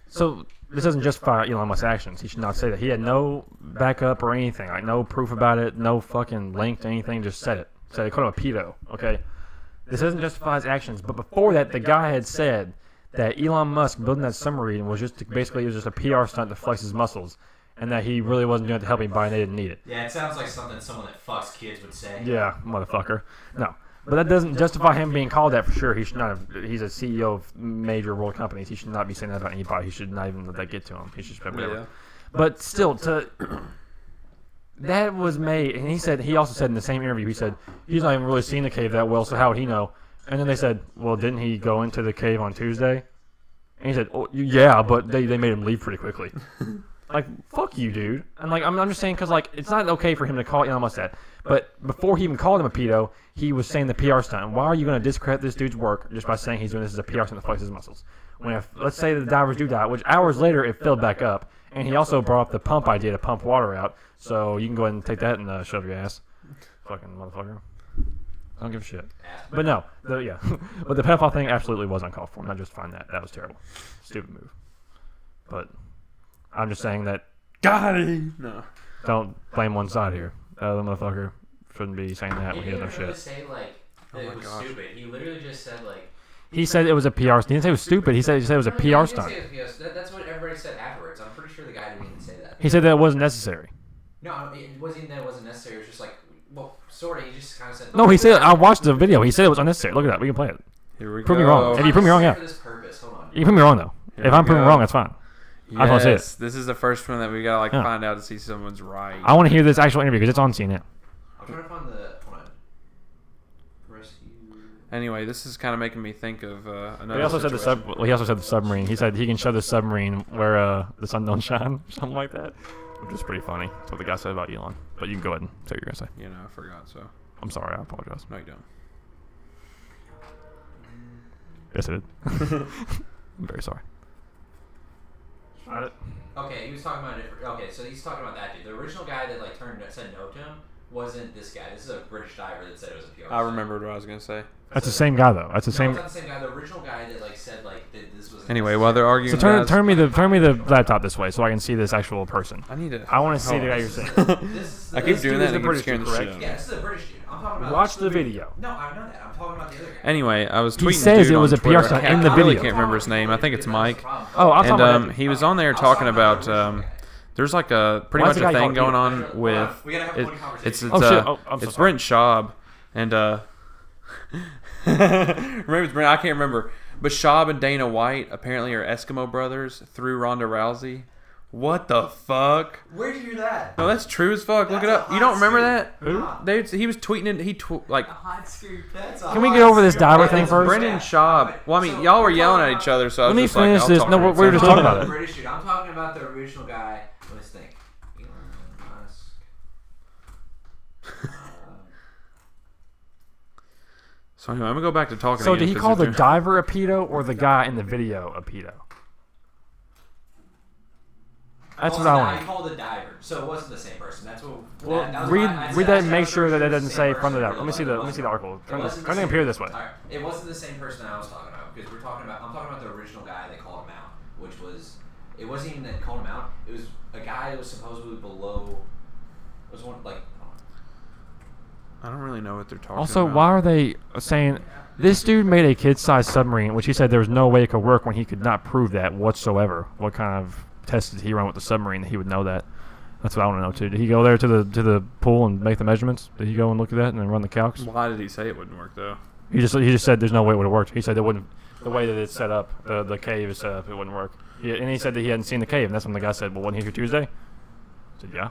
So this doesn't justify Elon Musk's actions. He should not say that. He had no backup or anything, like no proof about it, no fucking link to anything. Just said it. So they called him a pedo. Okay, this doesn't justify his actions. But before that, the guy had said that Elon Musk building that submarine was just a PR stunt to flex his muscles, and that he really wasn't doing it to help anybody and they didn't need it. Yeah, it sounds like someone that fucks kids would say. Yeah, motherfucker. No. But that doesn't justify him being called that for sure. He should not have. He's a CEO of major world companies. He should not be saying that about anybody. He should not even let that get to him. He should just whatever. Yeah. But still, that was made, and he also said in the same interview, he said he's not even really seen the cave that well, so how would he know? And then they said, well, didn't he go into the cave on Tuesday? And he said, oh, yeah, but they made him leave pretty quickly. Like, fuck you, dude. And like, I'm just saying because like it's not okay for him to call Elon Musk that. But before he even called him a pedo, he was saying the PR stunt. And why are you going to discredit this dude's work just by saying he's doing this as a PR stunt to flex his muscles? When let's say the divers do die, which hours later it filled back up, and he also brought up the pump idea to pump water out. So you can go ahead and take that and shove your ass, fucking motherfucker. I don't give a shit. But no, but the pedophile thing absolutely was uncalled for. I'm not just find that was terrible, stupid move. But I'm just saying that. Got him. No. Don't blame one side here. The motherfucker shouldn't be saying that when he has no shit. He didn't really say, like, that it was stupid. He literally just said, like... He said it was a PR stunt. He didn't say it was stupid. He said it was a PR stunt. That's what everybody said afterwards. I'm pretty sure the guy didn't even say that. He said that it wasn't necessary. No, it wasn't even that it wasn't necessary. It was just like, well, sort of. He just kind of said... No, he said... I watched the video. He said it was unnecessary. Look at that. We can play it. Here we go. Prove me wrong. If you prove me wrong, yeah. For this purpose. Hold on. You can prove me wrong, though. If I'm proven wrong, that's fine. Yes, I want to see it. This is the first one that we gotta find out to see someone's right. I want to hear this actual interview because it's on CNN. I'm trying to find the... Hold on. Rescue... Anyway, this is kind of making me think of another. He also said the submarine. He said he can show the submarine where the sun don't shine, something like that, which is pretty funny. That's what the guy said about Elon. But you can go ahead and say what you're gonna say. You know, I forgot. So I'm sorry. I apologize. No, you don't. Yes, I did. I'm very sorry. Okay, he was talking about it. Okay, so he's talking about that dude. The original guy that said no to him wasn't this guy. This is a British diver that said it was a PR. I remembered what I was gonna say. That's the same guy though. That's the same. It's not the same guy. The original guy that said that this was. Anyway, while they're arguing, so turn me the laptop this way so I can see this actual person. I want to see the guy you're saying. I keep doing that and keep scaring the shit out of me. Yeah, this is a British dude. I'm talking about. Watch the video. No, I know that. I'm talking about the other guy. Anyway, I was tweeting. He says it was a PR stunt stunt in the video. I really can't remember his name. I think it's Mike. Oh, I'm talking about. He was on there talking about. There's like pretty much a thing going on with. It's Brent Schaub and remember it's Brent. I can't remember, but Schaub and Dana White apparently are Eskimo brothers through Ronda Rousey, What the fuck? Where'd you hear that? No, that's true as fuck. Look it That's up. a You don't hot remember scoop. that? He was tweeting it. A hot scoop. Can we get over this diver thing It's first? Brendan Schaub. Well, I mean, y'all were yelling at each other, so I was Let me just like, finish I'll this. talk No, to we're you. just talking about it. British dude. I'm talking about the original guy. Let's think. Elon Musk. So anyway, I'm gonna go back to talking. So again, did he 'cause call if the you're- diver a pedo or the guy in the video a pedo? That's what I want. He called the diver, so it wasn't the same person. That's what. Well, that was read I that said and make was sure that it the doesn't same say person, front of that. but Let me see it the wasn't. article. It Turn wasn't the the same- computer this way. Alright, it wasn't the same person I was talking about because we're talking about. I'm talking about the original guy that called him out, which was. It wasn't even that called him out. It was a guy that was supposedly below. It was one like. I don't really know what they're talking Also, about. why are they saying this dude made a kid-sized submarine, which he said there was no way it could work when he could not prove that whatsoever? What kind of test did he run with the submarine that he would know that? That's what I want to know too. Did he go there to the pool and make the measurements? Did he go and look at that and then run the calcs? Why did he say it wouldn't work though? He just said there's no way it would have worked. He said it wouldn't. The way that it's set up, the cave is set up, it wouldn't work. And he said that he hadn't seen the cave, and that's when the guy said, "Well, wasn't he here Tuesday?" I said, "Yeah."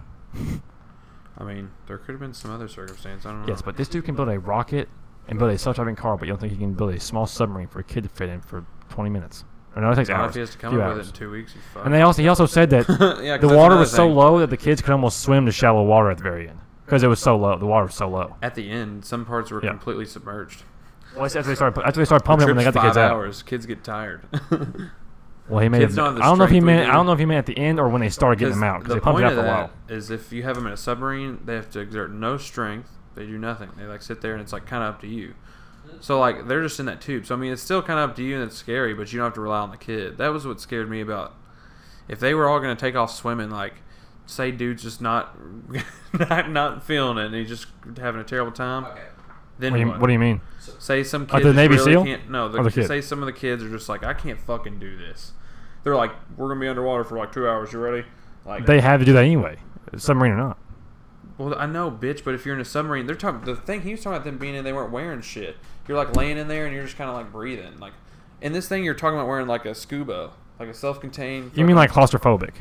I mean, there could have been some other circumstance. I don't know. Yes, but this dude can build a rocket and build a self-driving car, but you don't think he can build a small submarine for a kid to fit in for 20 minutes? Or no, it takes Well, hours. if he has to come few up with hours. it in 2 weeks, he's fucked. And he also said that Yeah, 'cause the that's water another was so thing. low that the kids could almost swim to shallow water at the very end because it was so low. The water was so low. At the end, some parts were Yeah. completely submerged. Well, after they started pumping it when they got the kids 5 out. hours. Kids get tired. Well, he made. Kids don't have the I don't know if he strength we meant. do. I don't know if he meant at the end or when they started getting them out because the they pumped point it out of for a while. that is if you have them in a submarine, they have to exert no strength. They do nothing. They like sit there and it's like kind of up to you. So like they're just in that tube. So I mean, it's still kind of up to you and it's scary, but you don't have to rely on the kid. That was what scared me about. If they were all going to take off swimming, like say dude's just not not feeling it and he's just having a terrible time. Okay. Then What do you mean? Say some Like kids the just Navy really SEAL? can't. No, Or the kid? say some of the kids are just like, I can't fucking do this. They're like, we're gonna be underwater for like 2 hours. You ready? Like They have to do that anyway, submarine or not. Well, I know, bitch, but if you're in a submarine, they're talking. The thing he was talking about them being in, they weren't wearing shit. You're like laying in there and you're just kind of like breathing. Like in this thing, you're talking about wearing like a scuba, like a self-contained. You mean like claustrophobic?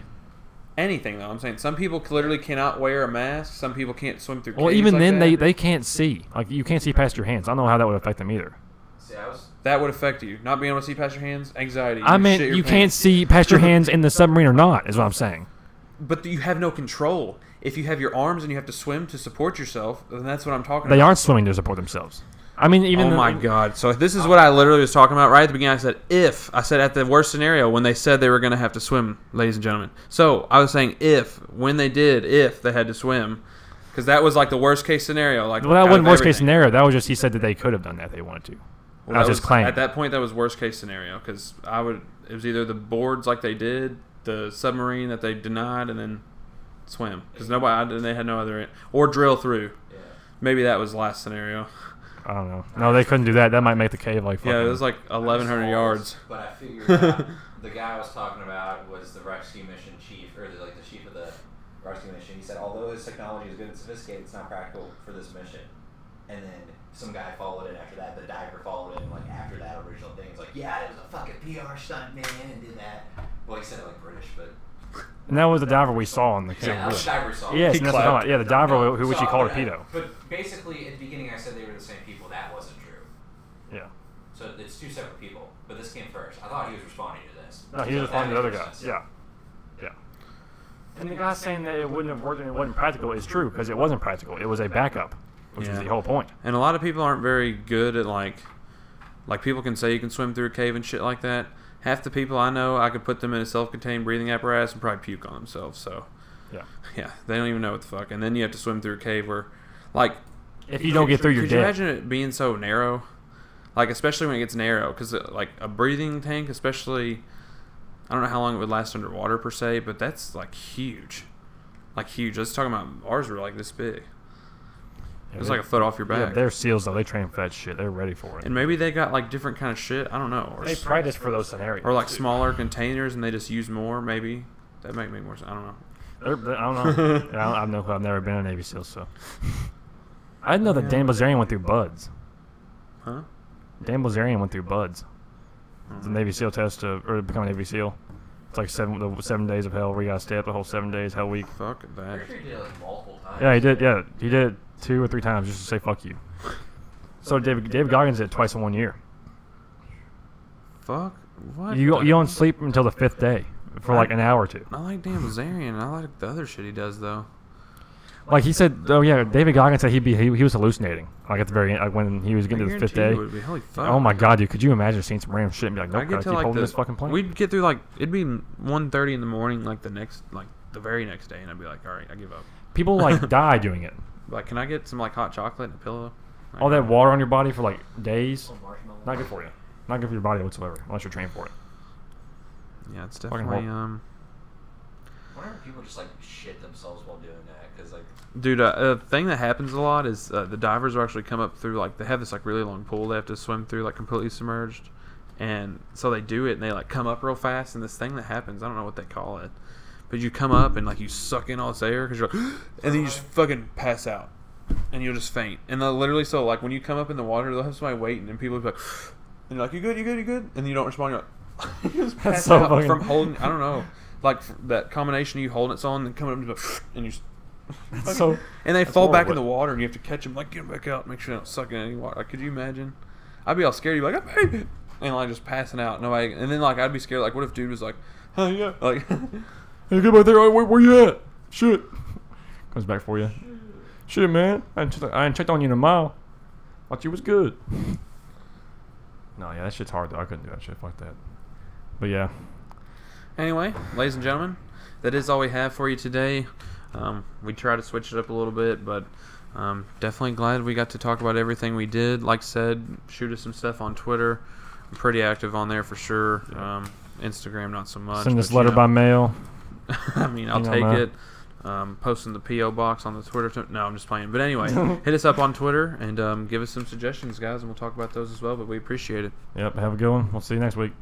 anything though? I'm saying some people literally cannot wear a mask. Some people can't swim through. Well, caves even like then, that. they can't see. Like you can't see past your hands. I don't know how that would affect them either. See, that would affect you. Not being able to see past your hands, anxiety. I you meant shit your you can't pants. see past your hands in the submarine or not. Is what I'm saying. But you have no control. If you have your arms and you have to swim to support yourself, then that's what I'm talking They about. aren't swimming to support themselves. I mean, even Oh my god! So this is what I literally was talking about right at the beginning. I said at the worst scenario when they said they were going to have to swim, ladies and gentlemen. So I was saying if they had to swim, because that was like the worst case scenario. Like Well, that out wasn't of worst case everything. scennario. That was just he said that they could have done that if they wanted to. Well, That's that his was- claim. At that point, that was worst case scenario because it was either the boards like they did, the submarine that they denied, and then swim because they had no other or drill through. Yeah. Maybe that was the last scenario. I don't know. No, they couldn't do that. That might make the cave like. Yeah, it fucking- was like 1,100 yards. But I figured out the guy I was talking about was the rescue mission chief, or the chief of the rescue mission. He said, although this technology is good and sophisticated, it's not practical for this mission. And then some guy followed in after that. The diver followed in like after that original thing. It's like, yeah, it was a fucking PR stunt man and did that. Well, he said it like British, but And that was the diver we saw in the cave. yeah, that was the diver saw. Yes, He and that's what I'm clapped. talking about. Yeah, the diver who which he So, called a but, pedo. But basically, at the beginning, I said they were the same people. That wasn't true. Yeah. So it's two separate people. But this came first. I thought he was responding to this. No, he was That responding to the other makes guy. sense. Yeah. Yeah. And the guy saying that it wouldn't have worked and it wasn't practical is true because it wasn't practical. It was a backup, which was Yeah. the whole point. And a lot of people aren't very good at like people can say you can swim through a cave and shit like that. Half the people I know, I could put them in a self-contained breathing apparatus and probably puke on themselves. So yeah, they don't even know what the fuck. And then you have to swim through a cave where, like, If you don't get through, you're could you dead. imagine it being so narrow? Like, especially when it gets narrow, because like a breathing tank, especially, I don't know how long it would last underwater per se, but that's like huge, like huge. Let's talk about ours were like this big. Yeah, It's they- like a foot off your Yeah, back. they're SEALs though. They train for that shit. They're ready for it. And maybe they got like different kind of shit. I don't know. Or, They practice for those scenarios. or like too. smaller containers and they just use more. Maybe that might make more sense. I don't know. I don't know. I've never been a Navy SEAL, so I didn't know that Dan Bilzerian went through buds. Huh? Dan Bilzerian went through buds. The Navy SEAL test or become a Navy SEAL. It's like the 7 days of hell where you gotta stay up the whole 7 days, hell week. Fuck that. Pretty sure he did it like multiple times. Yeah, he did. Yeah, he did it 2 or 3 times just to say fuck you. So David Goggins did it twice in 1 year. Fuck. What? You don't sleep until the 5th day for like an hour or 2. I like Dan Bilzerian. I like the other shit he does though. Like he said, oh yeah, David Goggins said he was hallucinating. Like at the very end, like when he was getting to the 5th day. Holy fuck. Oh my god, dude! Could you imagine seeing some random shit and be like, nope, gotta keep holding this fucking plane? We'd get through like it'd be 1:30 in the morning, like the very next day, and I'd be like, all right, I give up. People like die doing it. Like, can I get some like hot chocolate and a pillow? All that water on your body for like days, not good for you. Not good for your body whatsoever, unless you're trained for it. Yeah, it's definitely I wonder if people just like shit themselves while doing that, because like. Dude, a thing that happens a lot is the divers will actually come up through, like, they have this, like, really long pool they have to swim through, like, completely submerged. And so they do it, and they, like, come up real fast. And this thing that happens, I don't know what they call it, but you come up, and, like, you suck in all this air, because you're like, and then you just fucking pass out. And you'll just faint. And they'll literally, so, like, when you come up in the water, they'll have somebody waiting, and people will be like, and you're like, you good, you good, you good? And you don't respond, you're like, you just pass out so from holding, I don't know, like, that combination of you holding it so and then coming up and, just, and you just, so, and they fall back in the water, and you have to catch them, like, get them back out, make sure they don't suck in any water. Like, could you imagine? I'd be all scared. You'd be like, I made it, and like just passing out. Nobody, and then like I'd be scared. Like, what if dude was like, oh yeah, like, hey, get back there. Where you at? Shit, comes back for you. Shit, man, I ain't checked on you in a mile. Thought you was good. No, yeah, that shit's hard though. I couldn't do that shit. Fuck that. But yeah. Anyway, ladies and gentlemen, that is all we have for you today. We try to switch it up a little bit, but definitely glad we got to talk about everything we did. Like I said, shoot us some stuff on Twitter. I'm pretty active on there for sure. Instagram, not so much. Send us letter by mail. I mean, I'll take it. Posting the P.O. box on the Twitter. No, I'm just playing. But anyway, hit us up on Twitter and give us some suggestions, guys, and we'll talk about those as well. But we appreciate it. Yep, have a good one. We'll see you next week.